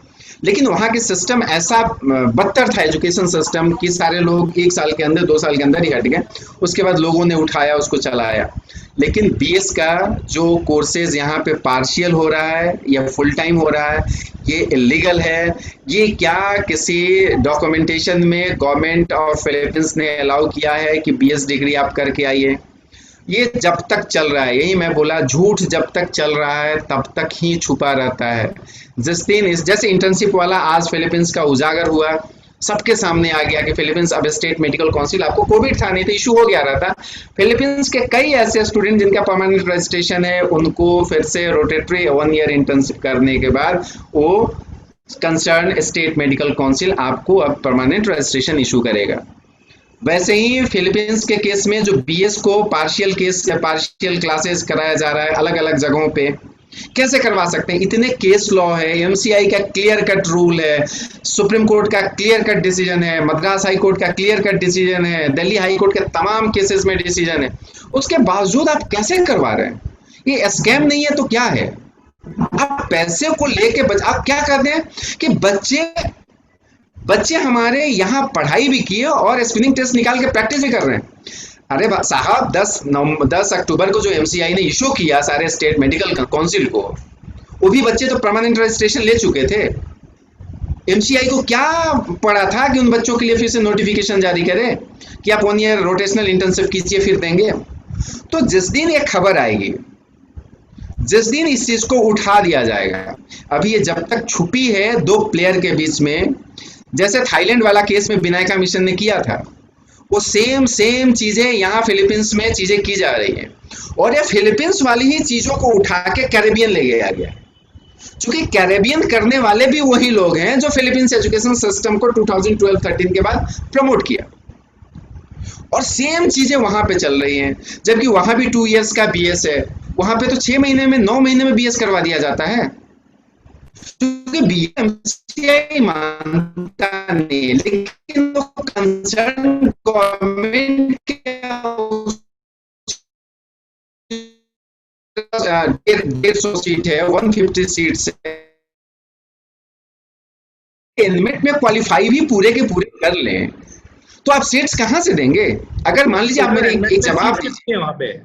लेकिन वहाँ के सिस्टम ऐसा बदतर था, एजुकेशन सिस्टम, कि सारे लोग 1 साल के अंदर 2 साल के अंदर ही हट गए। उसके बाद लोगों ने उठाया, उसको चलाया। लेकिन बीएस का जो कोर्सेज यहाँ पे पार्शियल हो रहा है या फुल टाइम हो रहा है, ये इलीगल है। ये क्या किसी डॉक्यूमेंटेशन में गवर्नमेंट ऑफ फिलीपींस ने अलाउ किया है कि बीएस डिग्री आप करके आइए? ये जब तक चल रहा है, यही मैं बोला, झूठ जब तक चल रहा है तब तक ही छुपा रहता है। जिस दिन इस जैसे इंटर्नशिप वाला आज फिलीपींस का उजागर हुआ, सबके सामने आ गया कि फिलीपींस अब स्टेट मेडिकल काउंसिल, आपको कोविड था नहीं तो इशू हो गया रहा था, फिलीपींस के कई ऐसे स्टूडेंट जिनका परमानेंट रजिस्ट्रेशन है, उनको फिर से रोटेटरी 1 ईयर इंटर्नशिप करने के बाद वो कंसर्न स्टेट मेडिकल काउंसिल आपको अब परमानेंट रजिस्ट्रेशन इशू करेगा। वैसे ही फिलीपींस के केस में जो बीएस को पार्शियल केस या पार्शियल क्लासेस कराया जा रहा है अलग अलग जगहों पे, कैसे करवा सकते हैं? इतने केस लॉ है, एमसीआई का क्लियर कट रूल है, सुप्रीम कोर्ट का क्लियर कट डिसीजन है, मद्रास हाई कोर्ट का क्लियर कट डिसीजन है, दिल्ली हाई कोर्ट के तमाम केसेस में डिसीजन है, उसके बावजूद आप कैसे करवा रहे हैं? ये स्कैम नहीं है तो क्या है? आप पैसे को लेके आप क्या करते हैं कि बच्चे बच्चे हमारे यहाँ पढ़ाई भी किए और स्पिनिंग टेस्ट निकाल के प्रैक्टिस भी कर रहे हैं। अरे साहब, 10 अक्टूबर को जो एमसीआई ने इशू किया सारे स्टेट मेडिकल काउंसिल को, वो भी बच्चे तो परमानेंट रजिस्ट्रेशन ले चुके थे। एमसीआई को क्या पड़ा था कि उन बच्चों के लिए फिर से नोटिफिकेशन जारी करे कि आप 1 ईयर रोटेशनल इंटर्नशिप कीजिए फिर देंगे? तो जिस दिन एक खबर आएगी, जिस दिन इस चीज को उठा दिया जाएगा, अभी ये जब तक छुपी है 2 प्लेयर के बीच में, जैसे थाईलैंड वाला केस में विनायका मिशन ने किया था, वो सेम चीजें यहाँ फिलीपींस में चीजें की जा रही हैं। और ये फिलीपींस वाली ही चीजों को उठा के कैरेबियन ले गया गया, क्योंकि कैरेबियन करने वाले भी वही लोग हैं जो फिलीपींस एजुकेशन सिस्टम को 2012-13 के बाद प्रमोट किया, और सेम चीजें वहां पे चल रही हैं। जबकि वहां भी 2 इयर्स का बीएस है, वहां पे तो 6 महीने में 9 महीने में बीएस करवा दिया जाता है, क्योंकि बीएमसीआई मानता नहीं। लेकिन वो कंसर्न गवर्नमेंट के 150 सीट है, 150 सीट्स है, एनमेट में क्वालिफाई भी पूरे के पूरे कर लें तो आप सीट्स कहां से देंगे? अगर मान लीजिए आप मेरे एक जवाब, वहां पे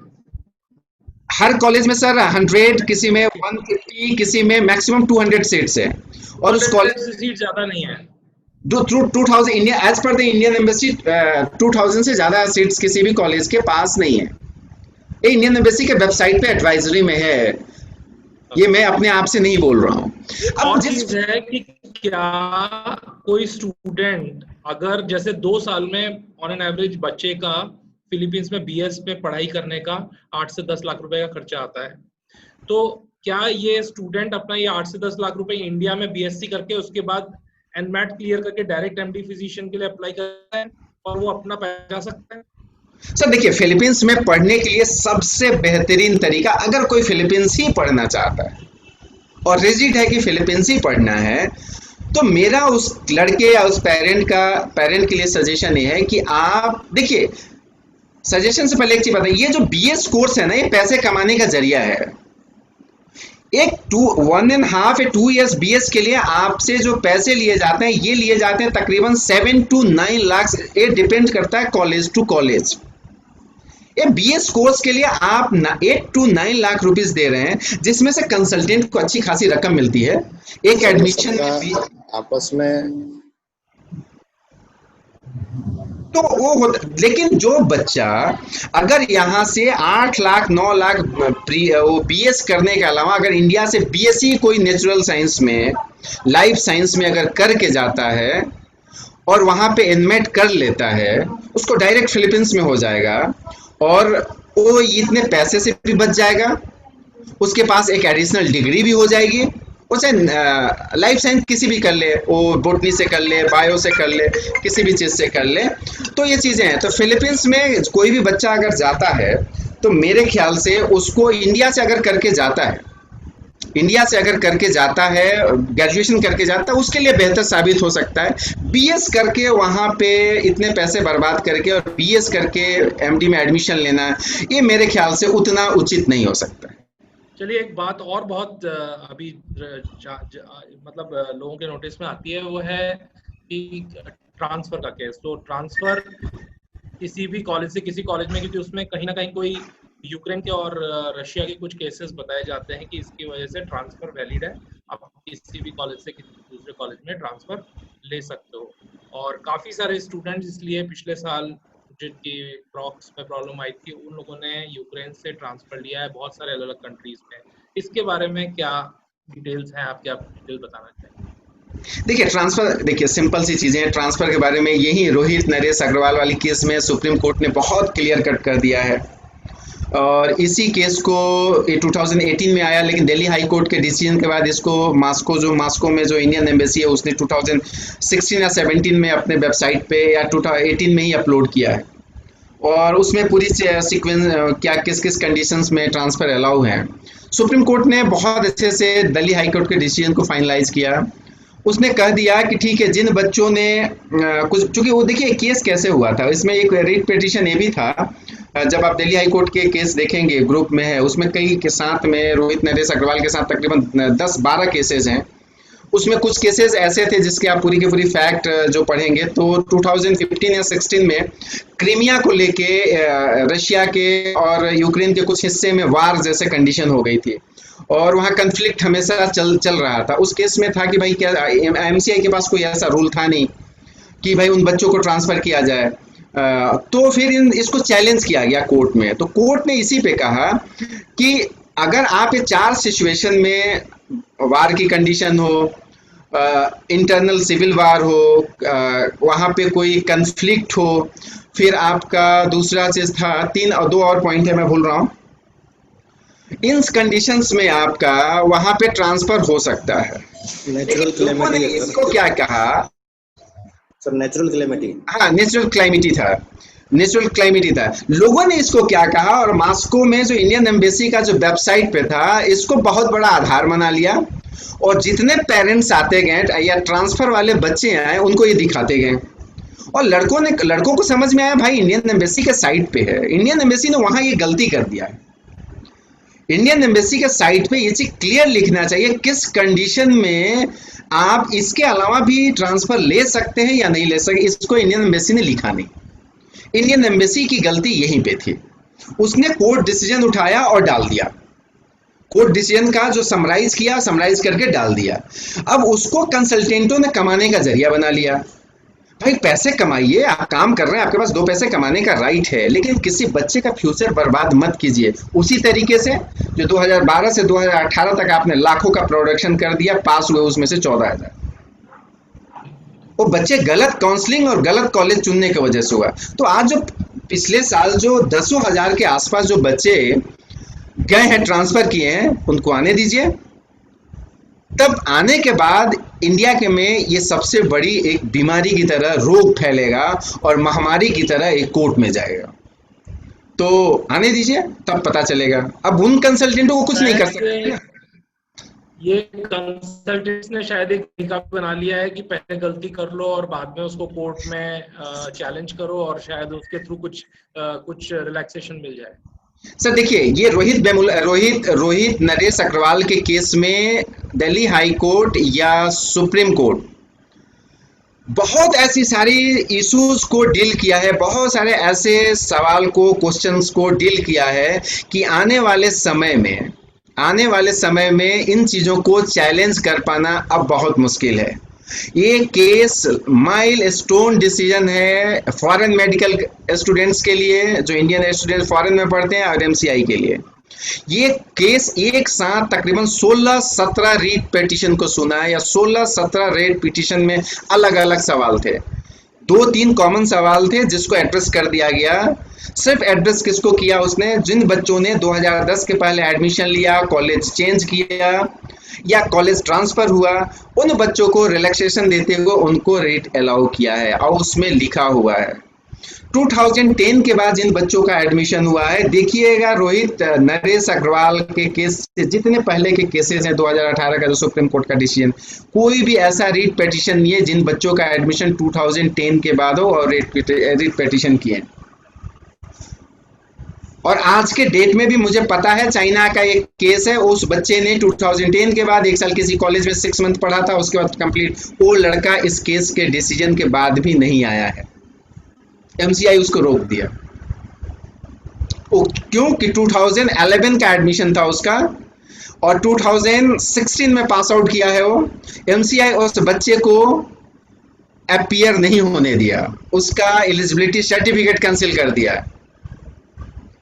हर कॉलेज में सर 100, किसी में 150, किसी में मैक्सिमम 200 सीट्स है, और उस कॉलेज से सीट ज्यादा नहीं है। 2000 India as per the Indian embassy 2000 से ज्यादा सीट्स किसी भी कॉलेज के पास नहीं है। ये इंडियन एम्बेसी के वेबसाइट पे एडवाइजरी में है, ये मैं अपने आप से नहीं बोल रहा हूँ। अब चीज है कि क्या कोई स्टूडेंट अगर जैसे 2 साल में ऑन एन एवरेज बच्चे का फिलीपींस में बीएस में पढ़ाई करने का 8 से 10 लाख रुपए का खर्चा आता है, तो क्या ये स्टूडेंट अपना ये 8 से 10 लाख रुपए इंडिया में बीएससी करके उसके बाद एनमैट क्लियर करके डायरेक्ट एमडी फिजिशियन के लिए अप्लाई करता है और वो अपना पैसा सकता है? सर देखिए, फिलीपींस में पढ़ने के लिए सबसे बेहतरीन तरीका, अगर कोई फिलीपींस ही पढ़ना चाहता है और रिजिड है कि फिलीपींस ही पढ़ना है, तो मेरा उस लड़के या उस पेरेंट के लिए सजेशन ये है कि आप देखिए, सजेशन से पहले एक चीज बताइए, ये जो बीएस कोर्स है ना, ये पैसे कमाने का जरिया है। एक 1.5 या 2 इयर्स बीएस के लिए आपसे जो पैसे लिए जाते हैं, ये लिए जाते हैं तकरीबन 7 to 9 लाख, ये डिपेंड करता है कॉलेज टू कॉलेज। ये बीएस कोर्स के लिए आप 8 to 9 लाख रुपीस दे रहे हैं, जिसमें से कंसल्टेंट को अच्छी खासी रकम मिलती है एक एडमिशन में आपस में, तो वो होता। लेकिन जो बच्चा अगर यहाँ से 8 लाख 9 लाख वो बीएस करने के अलावा अगर इंडिया से बीएससी कोई नेचुरल साइंस में, लाइफ साइंस में अगर करके जाता है और वहाँ पे एनमेट कर लेता है, उसको डायरेक्ट फिलीपींस में हो जाएगा और वो इतने पैसे से भी बच जाएगा, उसके पास एक एडिशनल डिग्री भी हो जाएगी। वो चाहे लाइफ साइंस किसी भी कर ले, वो बोटनी से कर ले, बायो से कर ले, किसी भी चीज़ से कर ले, तो ये चीज़ें हैं। तो फिलीपींस में कोई भी बच्चा अगर जाता है तो मेरे ख्याल से उसको इंडिया से अगर करके जाता है इंडिया से अगर करके जाता है, ग्रेजुएशन करके जाता है, उसके लिए बेहतर साबित हो सकता है। बीएस करके वहां पे इतने पैसे बर्बाद करके और बीएस करके एमडी में एडमिशन लेना, ये मेरे ख्याल से उतना उचित नहीं हो सकता। चलिए, एक बात और बहुत अभी मतलब लोगों के नोटिस में आती है, वो है कि ट्रांसफर का केस। तो ट्रांसफर किसी भी कॉलेज से किसी कॉलेज में, क्योंकि उसमें कहीं ना कहीं कोई यूक्रेन के और रशिया के कुछ केसेस बताए जाते हैं कि इसकी वजह से ट्रांसफर वैलिड है, आप किसी भी कॉलेज से किसी दूसरे कॉलेज में ट्रांसफर ले सकते हो। और काफी सारे स्टूडेंट्स इसलिए पिछले साल जिनकी प्रॉक्स में प्रॉब्लम आई थी, उन लोगों ने यूक्रेन से ट्रांसफर लिया है बहुत सारे अलग अलग कंट्रीज में। इसके बारे में क्या डिटेल्स हैं, आप क्या डिटेल बताना चाहेंगे? देखिए ट्रांसफर, देखिए सिंपल सी चीजें हैं ट्रांसफर के बारे में। यही रोहित नरेश अग्रवाल वाली केस में सुप्रीम कोर्ट ने बहुत क्लियर कट कर दिया है। और इसी केस को ये 2018 में आया, लेकिन दिल्ली हाई कोर्ट के डिसीजन के बाद इसको मास्को में जो इंडियन एम्बेसी है उसने 2016 या 17 में अपने वेबसाइट पे या 2018 में ही अपलोड किया है। और उसमें पूरी सीक्वेंस क्या किस किस कंडीशंस में ट्रांसफर अलाउ है। सुप्रीम कोर्ट ने बहुत अच्छे से दिल्ली हाई कोर्ट के डिसीजन को फाइनलाइज किया। उसने कह दिया कि ठीक है, जिन बच्चों ने कुछ, चूंकि वो देखिए केस कैसे हुआ था, इसमें एक रिट पिटीशन ये भी था। जब आप दिल्ली हाई कोर्ट के केस देखेंगे, ग्रुप में है, उसमें कई के साथ में रोहित नरेश अग्रवाल के साथ तकरीबन 10-12 केसेस हैं। उसमें कुछ केसेस ऐसे थे जिसके आप पूरी की पूरी फैक्ट जो पढ़ेंगे तो 2015 या 16 में क्रीमिया को लेके रशिया के और यूक्रेन के कुछ हिस्से में वार जैसे कंडीशन हो गई थी और वहाँ कन्फ्लिक्ट हमेशा चल रहा था। उस केस में था कि भाई क्या एमसीआई के पास कोई ऐसा रूल था नहीं कि भाई उन बच्चों को ट्रांसफर किया जाए। तो फिर इसको चैलेंज किया गया कोर्ट में। तो कोर्ट ने इसी पे कहा कि अगर आप ये 4 सिचुएशन में, वार की कंडीशन हो, इंटरनल सिविल वार हो, वहाँ पे कोई कन्फ्लिक्ट हो, फिर आपका दूसरा चीज था 3 और 2 और पॉइंट है मैं भूल रहा हूँ, इन कंडीशंस में आपका वहाँ पे ट्रांसफर हो सकता है। नेचुरल लेकिन लोगों ने क्लेमिटी इसको क्या कहा, सर, नेचुरल क्लेमिटी। हाँ नेचुरल क्लाइमिटी था, नेचुरल क्लाइमिटी था। लोगों ने इसको क्या कहा, और मास्को में जो इंडियन एम्बेसी का जो वेबसाइट पे था, इसको बहुत बड़ा आधार बना लिया और जितने पेरेंट्स आते गए या ट्रांसफर वाले बच्चे आए उनको ये दिखाते गए। और लड़कों को समझ में आया भाई इंडियन एम्बेसी के साइट पे है, इंडियन एम्बेसी ने वहां ये गलती कर दिया है। इंडियन एम्बेसी के साइट पे ये चीज क्लियर लिखना चाहिए किस कंडीशन में आप इसके अलावा भी ट्रांसफर ले सकते हैं या नहीं ले सकते। इसको इंडियन एम्बेसी ने लिखा नहीं। इंडियन एम्बेसी की गलती यहीं पे थी, उसने कोर्ट डिसीजन उठाया और डाल दिया, कोर्ट डिसीजन का जो समराइज किया, समराइज करके डाल दिया। अब उसको कंसल्टेंटों ने कमाने का जरिया बना लिया। भाई पैसे कमाइए, आप काम कर रहे हैं, आपके पास 2 पैसे कमाने का राइट है, लेकिन किसी बच्चे का फ्यूचर बर्बाद मत कीजिए। उसी तरीके से जो 2012 से 2018 तक आपने लाखों का प्रोडक्शन कर दिया, पास हुए उसमें से 14,000, वो बच्चे गलत काउंसलिंग और गलत कॉलेज चुनने की वजह से हुआ। तो आज जो पिछले साल जो 10,000 के आसपास जो बच्चे गए हैं, ट्रांसफर किए हैं, उनको आने दीजिए। तब आने के बाद इंडिया के में ये सबसे बड़ी एक बीमारी की तरह रोग फैलेगा और महामारी की तरह एक कोर्ट में जाएगा। तो आने दीजिए, तब पता चलेगा। अब उन कंसल्टेंटों को कुछ नहीं कर सकते। ये कंसल्टेंट्स ने शायद एक तरीका बना लिया है कि पहले गलती कर लो और बाद में उसको कोर्ट में चैलेंज करो और शायद उसके थ्रू कुछ रिलैक्सेशन मिल जाए। सर देखिए, ये रोहित नरेश अग्रवाल के केस में दिल्ली हाई कोर्ट या सुप्रीम कोर्ट बहुत ऐसी सारी इश्यूज को डील किया है, बहुत सारे ऐसे सवाल को, क्वेश्चंस को डील किया है कि आने वाले समय में इन चीजों को चैलेंज कर पाना अब बहुत मुश्किल है। ये केस माइल स्टोन डिसीजन है फॉरेन मेडिकल स्टूडेंट्स के लिए, जो इंडियन स्टूडेंट फॉरेन में पढ़ते हैं, और एमसीआई के लिए। ये केस एक साथ तकरीबन 16-17 रीट पिटीशन को सुना है, या 16-17 रीट पिटीशन में अलग अलग सवाल थे। 2-3 कॉमन सवाल थे जिसको एड्रेस कर दिया गया। सिर्फ एड्रेस किसको किया उसने, जिन बच्चों ने 2010 के पहले एडमिशन लिया, कॉलेज चेंज किया या कॉलेज ट्रांसफर हुआ, उन बच्चों को रिलैक्सेशन देते हुए उनको रेट अलाउ किया है। और उसमें लिखा हुआ है 2010 के बाद जिन बच्चों का एडमिशन हुआ है, देखिएगा रोहित, नरेश अग्रवाल के केस से जितने पहले के केसेस हैं, 2018 का जो सुप्रीम कोर्ट का डिसीजन, कोई भी ऐसा रीट पिटीशन नहीं है जिन बच्चों का एडमिशन 2010 के बाद हो और रीट पिटीशन किए। और आज के डेट में भी मुझे पता है, चाइना का एक केस है, उस बच्चे ने 2010 के बाद 1 साल किसी कॉलेज में 6 मंथ पढ़ा था, उसके बाद कंप्लीट, वो लड़का इस केस के डिसीजन के बाद भी नहीं आया है, एमसीआई उसको रोक दिया। क्यों कि 2011 का एडमिशन था उसका और 2016 में पास आउट किया है वो। एमसीआई उस बच्चे को अपीयर नहीं होने दिया, उसका एलिजिबिलिटी सर्टिफिकेट कैंसिल कर दिया।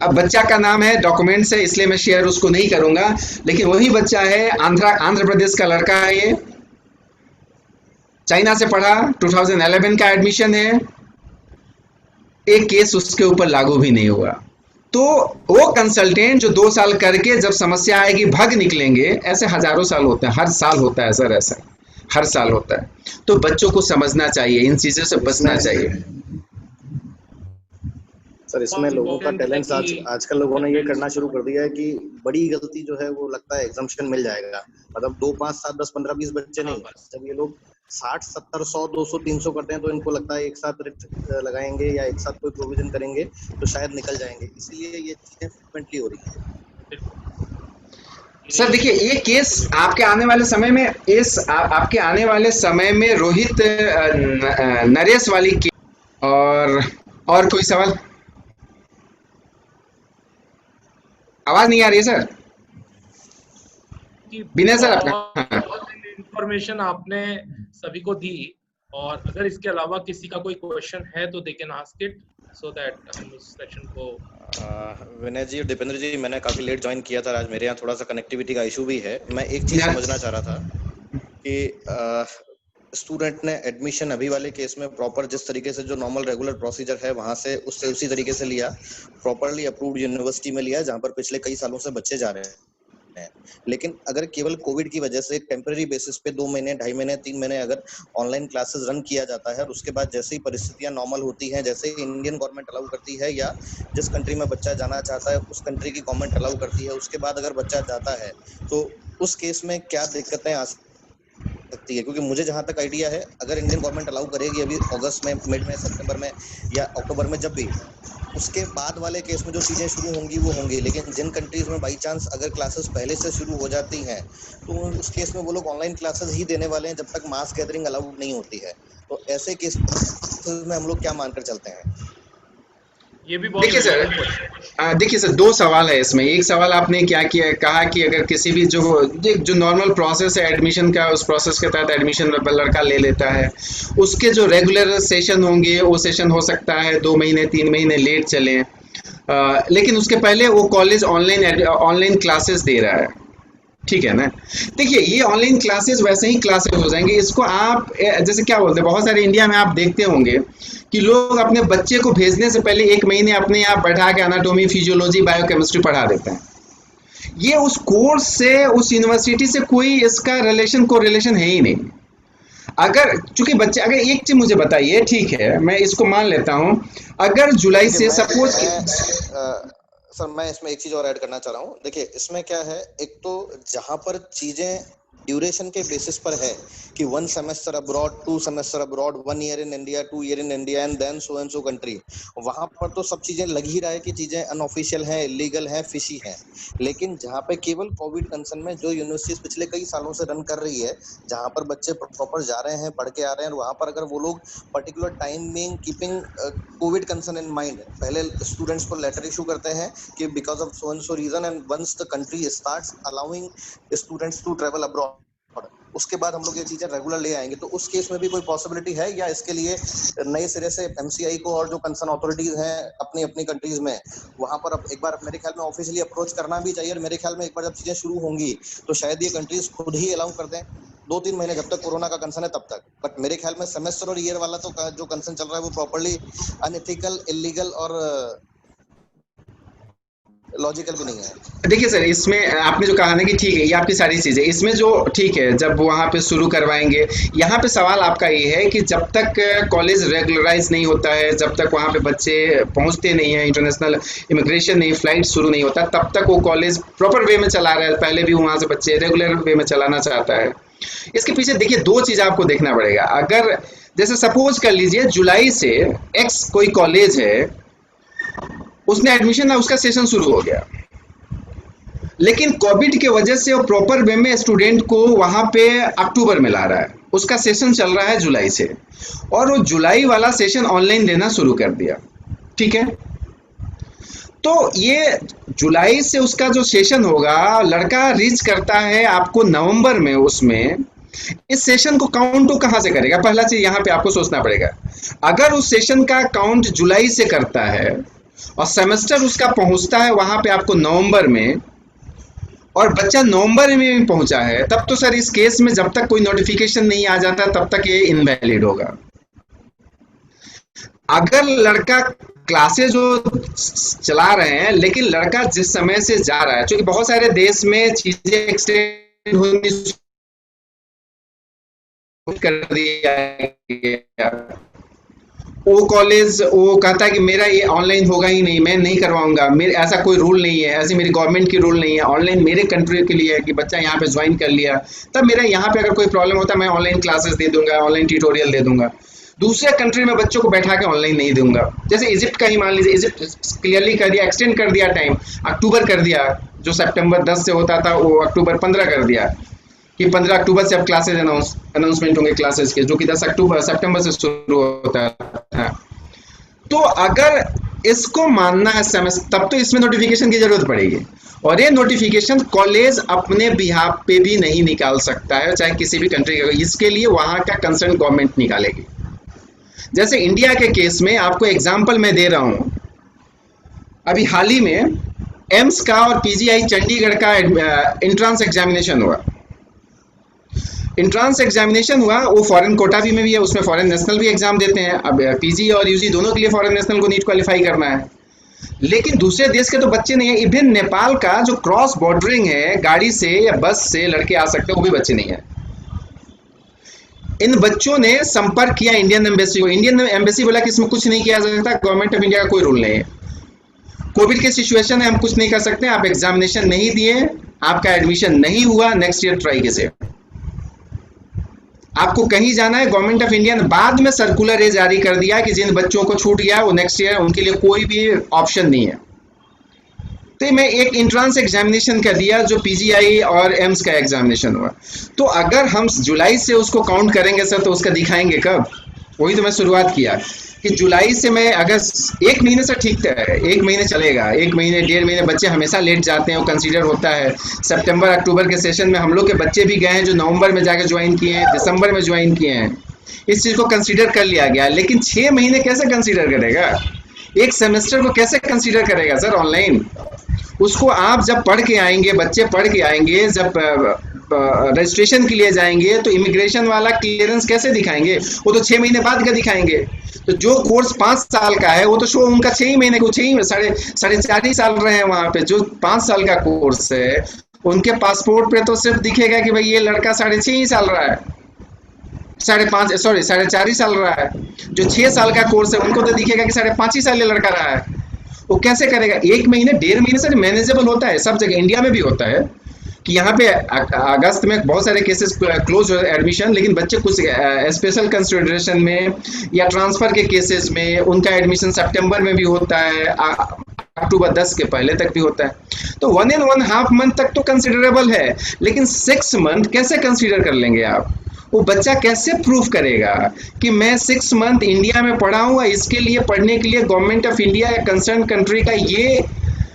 अब बच्चा का नाम है, डॉक्यूमेंट्स है, इसलिए मैं शेयर उसको नहीं करूंगा, लेकिन वही बच्चा है, आंध्र प्रदेश का लड़का है, ये चाइना से पढ़ा, 2011 का एडमिशन है, एक केस उसके ऊपर लागू भी नहीं हुआ। तो वो कंसल्टेंट जो 2 साल करके जब समस्या आएगी भाग निकलेंगे, ऐसे हजारों साल होते हैं, हर साल होता है सर, ऐसा हर साल होता है। तो बच्चों को समझना चाहिए, इन चीजों से बचना चाहिए। सर इसमें लोगों का टैलेंट आजकल लोगों ने ये करना शुरू कर दिया है कि बड़ी गलती जो है वो लगता है एग्जाम्पशन मिल जाएगा, मतलब 2 5 7 10 15 20 बच्चे नहीं, जब ये लोग 60 70 100 200 300 करते हैं तो इनको लगता है एक साथ रिट लगाएंगे या एक साथ कोई प्रोविजन करेंगे तो शायद निकल जाएंगे, इसीलिए ये चीजें फ्रिक्वेंटली हो रही है। सर देखिए, ये केस आपके आने वाले समय में, आपके आने वाले समय में रोहित, नरेश वाली केस, और कोई सवाल? आवाज नहीं आ रही है सर, विनय सर आपका। इंफॉर्मेशन आपने सभी को दी, और अगर इसके अलावा किसी का कोई क्वेश्चन है तो they can ask it, so that हम इस सेशन को। विनय जी और दीपेंद्र जी, मैंने काफी लेट ज्वाइन किया था आज, मेरे यहाँ थोड़ा सा कनेक्टिविटी का इशू भी है। मैं एक चीज समझना चाह रहा था कि स्टूडेंट ने एडमिशन अभी वाले केस में प्रॉपर जिस तरीके से जो नॉर्मल रेगुलर प्रोसीजर है वहां से उससे उसी तरीके से लिया, प्रॉपरली अप्रूव्ड यूनिवर्सिटी में लिया जहां पर पिछले कई सालों से बच्चे जा रहे हैं। लेकिन अगर केवल कोविड की वजह से टेम्पररी बेसिस पे 2 महीने 2.5 महीने 3 महीने अगर ऑनलाइन क्लासेस रन किया जाता है और उसके बाद जैसे ही परिस्थितियां नॉर्मल होती हैं, जैसे ही इंडियन गवर्नमेंट अलाउ करती है या जिस कंट्री में बच्चा जाना चाहता है उस कंट्री की गवर्नमेंट अलाउ करती है, उसके बाद अगर बच्चा जाता है तो उस केस में क्या दिक्कतें आ सकती है? क्योंकि मुझे जहां तक आइडिया है, अगर इंडियन गवर्नमेंट अलाउ करेगी अभी अगस्त में, मिड में, सितंबर में या अक्टूबर में, जब भी, उसके बाद वाले केस में जो चीजें शुरू होंगी वो होंगी। लेकिन जिन कंट्रीज में बाई चांस अगर क्लासेस पहले से शुरू हो जाती हैं तो उस केस में वो लोग ऑनलाइन क्लासेस ही देने वाले हैं जब तक मास गैदरिंग अलाउड नहीं होती है। तो ऐसे केस में हम लोग क्या मानकर चलते हैं? ये भी बहुत देखिए सर, 2 सवाल है इसमें। एक सवाल आपने क्या किया, कहा कि अगर किसी भी जो नॉर्मल प्रोसेस है एडमिशन का, उस प्रोसेस के तहत एडमिशन लड़का ले लेता है, उसके जो रेगुलर सेशन होंगे वो सेशन हो सकता है 2 महीने 3 महीने लेट चले, लेकिन उसके पहले वो कॉलेज ऑनलाइन क्लासेस दे रहा है, ठीक है ना। देखिए, ये ऑनलाइन क्लासेस वैसे ही क्लासेस हो जाएंगे, इसको आप जैसे क्या बोलते हैं, बहुत सारे इंडिया में आप देखते होंगे कि लोग अपने बच्चे को भेजने से पहले 1 महीने अपने यहाँ बैठा के एनाटॉमी, फिजियोलॉजी, बायोकेमिस्ट्री पढ़ा देते हैं। ये उस कोर्स से, उस यूनिवर्सिटी से कोई इसका कोरिलेशन है ही नहीं। अगर चूंकि बच्चे, अगर एक चीज मुझे बताइए, ठीक है मैं इसको मान लेता हूं, अगर जुलाई से सपोज सर मैं इसमें एक चीज और ऐड करना चाह रहा हूँ। देखिए इसमें क्या है, एक तो जहां पर चीजें ड्यूरेशन के बेसिस पर है कि 1 semester abroad, 2 semester abroad, 1 year in India, 2 year in India and then so and so country, वहां पर तो सब चीजें लग ही रहा है कि चीजें अनऑफिशियल हैं, इलीगल हैं, फिशी हैं। लेकिन जहां पे केवल कोविड कंसर्न में जो यूनिवर्सिटीज पिछले कई सालों से रन कर रही है, जहां पर बच्चे प्रॉपर जा रहे हैं, पढ़ के आ रहे हैं, वहां पर अगर वो लोग particular timing keeping Covid concern in mind पहले स्टूडेंट्स को लेटर इशू करते हैं कि because of so and so reason and once the country starts allowing students to travel abroad, उसके बाद हम लोग ये चीजें रेगुलर ले आएंगे, तो उस केस में भी कोई पॉसिबिलिटी है या इसके लिए नए सिरे से एमसीआई को और जो कंसर्न अथॉरिटीज हैं अपनी अपनी कंट्रीज में, वहां पर अब एक बार मेरे ख्याल में ऑफिशियली अप्रोच करना भी चाहिए। और मेरे ख्याल में एक बार जब चीजें शुरू होंगी तो शायद ये कंट्रीज खुद ही अलाउ कर दें 2-3 महीने, जब तक कोरोना का कंसर्न है तब तक। बट मेरे ख्याल में सेमेस्टर और ईयर वाला तो जो कंसर्न चल रहा है वो प्रॉपर्ली अनएथिकल, इलीगल और लॉजिकल भी नहीं है। देखिए सर, इसमें आपने जो कहा ना कि ठीक है, ये आपकी सारी चीज़ें इसमें जो ठीक है, जब वहाँ पे शुरू करवाएंगे, यहाँ पे सवाल आपका ये है कि जब तक कॉलेज रेगुलराइज नहीं होता है, जब तक वहाँ पे बच्चे पहुँचते नहीं हैं, इंटरनेशनल इमिग्रेशन नहीं, फ्लाइट शुरू नहीं होता, तब तक वो कॉलेज प्रॉपर वे में चला रहा है। पहले भी वहाँ से बच्चे रेगुलर वे में चलाना चाहता है। इसके पीछे देखिए दो चीज़ आपको देखना पड़ेगा। अगर जैसे सपोज कर लीजिए जुलाई से एक्स कोई कॉलेज है, उसने एडमिशन, उसका सेशन शुरू हो गया, लेकिन कोविड के वजह से वो प्रॉपर वे में स्टूडेंट को वहां पे अक्टूबर में ला रहा है, उसका सेशन चल रहा है जुलाई से, और वो जुलाई वाला सेशन ऑनलाइन लेना शुरू कर दिया। ठीक है, तो ये जुलाई से उसका जो सेशन होगा, लड़का रीच करता है आपको नवंबर में, उसमें इस सेशन को काउंट तो कहाँ से करेगा? पहला चीज यहाँ पे आपको सोचना पड़ेगा। अगर उस सेशन का काउंट जुलाई से करता है और सेमेस्टर उसका पहुंचता है वहां पे आपको नवंबर में, और बच्चा नवंबर में भी पहुंचा है, तब तो सर इस केस में जब तक कोई नोटिफिकेशन नहीं आ जाता तब तक ये इनवैलिड होगा। अगर लड़का क्लासेस जो चला रहे हैं, लेकिन लड़का जिस समय से जा रहा है, क्योंकि बहुत सारे देश में चीजें एक्सटेंड होनी कर दिया गया, वो कॉलेज वो कहता है कि मेरा ये ऑनलाइन होगा ही नहीं, मैं नहीं करवाऊंगा, मेरे ऐसा कोई रूल नहीं है, ऐसी मेरी गवर्नमेंट की रूल नहीं है, ऑनलाइन मेरे कंट्री के लिए है कि बच्चा यहाँ पे ज्वाइन कर लिया, तब मेरा यहाँ पे अगर कोई प्रॉब्लम होता है मैं ऑनलाइन क्लासेस दे दूंगा, ऑनलाइन ट्यूटोरियल दे दूंगा। दूसरे कंट्री में बच्चों को बैठा के ऑनलाइन नहीं दूंगा। जैसे इजिप्ट का ही मान लीजिए, इजिप्ट क्लियरली कर दिया, एक्सटेंड कर दिया टाइम, अक्टूबर कर दिया, जो सितंबर 10 से होता था वो अक्टूबर 15 कर दिया, कि 15 अक्टूबर से अब क्लासेज अनाउंसमेंट होंगे क्लासेस के, जो कि 10 अक्टूबर सितंबर से शुरू होता है। तो अगर इसको मानना है सेमेस्टर, तब तो इसमें नोटिफिकेशन की जरूरत पड़ेगी, और ये नोटिफिकेशन कॉलेज अपने बिहाफ पे भी नहीं निकाल सकता है, चाहे किसी भी कंट्री का। इसके लिए वहां का कंसर्न गवर्नमेंट निकालेगी। जैसे इंडिया के केस में आपको एग्जाम्पल मैं दे रहा हूं, अभी हाल ही में एम्स का और पीजीआई चंडीगढ़ का एंट्रेंस एग्जामिनेशन हुआ। इंट्रांस एग्जामिनेशन हुआ, वो फॉरेन कोटा भी में भी है, उसमें फॉरेन नेशनल भी एग्जाम देते हैं। अब पीजी और यूजी दोनों के लिए फॉरेन नेशनल को नीट क्वालिफाई करना है, लेकिन दूसरे देश के तो बच्चे नहीं है। इवन नेपाल का जो क्रॉस बॉर्डरिंग है, गाड़ी से या बस से लड़के आ सकते हैं, वो भी बच्चे नहीं है। इन बच्चों ने संपर्क किया इंडियन एम्बेसी को, इंडियन एम्बेसी बोला कि इसमें कुछ नहीं किया जा सकता, गवर्नमेंट ऑफ इंडिया का कोई रूल नहीं है, कोविड की सिचुएशन है, हम कुछ नहीं कर सकते, आप एग्जामिनेशन नहीं दिए, आपका एडमिशन नहीं हुआ, नेक्स्ट ईयर ट्राई कीजिए, आपको कहीं जाना है। गवर्नमेंट ऑफ इंडिया ने बाद में सर्कुलर ये जारी कर दिया कि जिन बच्चों को छूट गया वो नेक्स्ट ईयर उनके लिए कोई भी ऑप्शन नहीं है। तो मैं एक इंट्रांस एग्जामिनेशन कर दिया जो पीजीआई और एम्स का एग्जामिनेशन हुआ। तो अगर हम जुलाई से उसको काउंट करेंगे सर, तो उसका दिखाएंगे कब? वही तो मैं शुरुआत किया कि जुलाई से मैं अगर 1 महीने से ठीक है, 1 महीने चलेगा, 1 महीने 1.5 महीने, बच्चे हमेशा लेट जाते हैं, वो कंसीडर होता है। सितंबर अक्टूबर के सेशन में हम लोग के बच्चे भी गए हैं जो नवंबर में जाकर ज्वाइन किए हैं, दिसंबर में ज्वाइन किए हैं, इस चीज़ को कंसीडर कर लिया गया। लेकिन 6 महीने कैसे कंसीडर करेगा? एक सेमेस्टर को कैसे कंसीडर करेगा सर ऑनलाइन? उसको आप जब पढ़ के आएंगे, बच्चे पढ़ के आएंगे, जब रजिस्ट्रेशन के लिए जाएंगे, तो इमिग्रेशन वाला क्लियरेंस कैसे दिखाएंगे? वो तो 6 महीने बाद का दिखाएंगे। तो जो कोर्स 5 साल का है वो तो शो उनका 6 ही महीने को, 4 ही साल रहे हैं वहां पे। जो 5 साल का कोर्स है उनके पासपोर्ट पे तो सिर्फ दिखेगा कि भाई ये लड़का 6.5 ही साल रहा है, 4.5 ही साल रहा है। जो 6 साल का कोर्स है उनको तो दिखेगा कि 5.5 ही साल ये लड़का रहा है। वो कैसे करेगा? 1 महीने 1.5 महीने से मैनेजेबल होता है, सब जगह इंडिया में भी होता है कि यहाँ पे अगस्त में बहुत सारे केसेस क्लोज हो एडमिशन, लेकिन बच्चे कुछ स्पेशल कंसिडरेशन में या ट्रांसफर के केसेस में उनका एडमिशन सितंबर में भी होता है, अक्टूबर 10 के पहले तक भी होता है। तो 1.5 मंथ तक तो कंसिडरेबल है, लेकिन 6 मंथ कैसे कंसिडर कर लेंगे आप? वो बच्चा कैसे प्रूफ करेगा कि मैं 6 मंथ इंडिया में पढ़ा हूँ, इसके लिए पढ़ने के लिए गवर्नमेंट ऑफ इंडिया या कंसर्न कंट्री का ये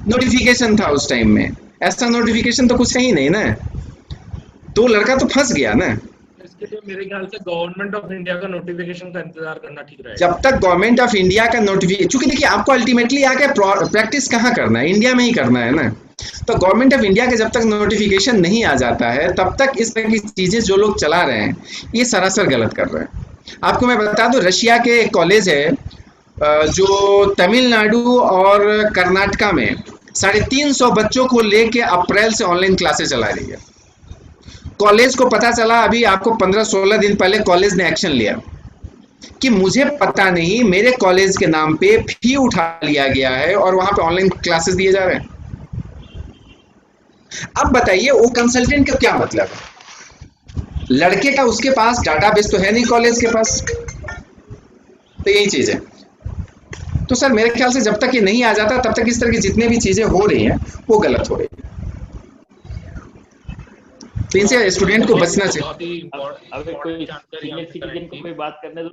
नोटिफिकेशन था उस टाइम में? ऐसा नोटिफिकेशन तो कुछ है ही नहीं ना, तो लड़का तो फंस गया ना। इसके लिए मेरे ख्याल से गवर्नमेंट ऑफ इंडिया का नोटिफिकेशन का इंतजार करना ठीक रहेगा। जब तक गवर्नमेंट ऑफ इंडिया का नोटिफिकेशन, चूंकि देखिए आपको अल्टीमेटली आके प्रैक्टिस कहाँ करना है, इंडिया में ही करना है ना। तो गवर्नमेंट ऑफ इंडिया के जब तक नोटिफिकेशन नहीं आ जाता है, तब तक इस तरह की चीजें जो लोग चला रहे हैं ये सरासर गलत कर रहे हैं। आपको मैं बता दूं, रशिया के एक कॉलेज है जो तमिलनाडु और कर्नाटका में 350 बच्चों को लेके अप्रैल से ऑनलाइन क्लासेस चला रही है। कॉलेज को पता चला अभी आपको 15-16 दिन पहले कॉलेज ने एक्शन लिया कि मुझे पता नहीं, मेरे कॉलेज के नाम पे फी उठा लिया गया है और वहां पे ऑनलाइन क्लासेस दिए जा रहे हैं। अब बताइए वो कंसल्टेंट का क्या मतलब है? लड़के का उसके पास डाटाबेस तो है नहीं कॉलेज के पास, तो यही चीज है। तो सर मेरे ख्याल से जब तक ये नहीं आ जाता तब तक इस तरह की जितने भी चीजें हो रही हैं वो गलत हो रही है। तो इनसे स्टूडेंट को बचना चाहिए। अब कोई सीनियर सिटीजन को कोई बात करने दो,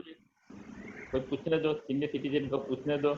कोई पूछने दो, सीनियर सिटीजन को पूछने दो।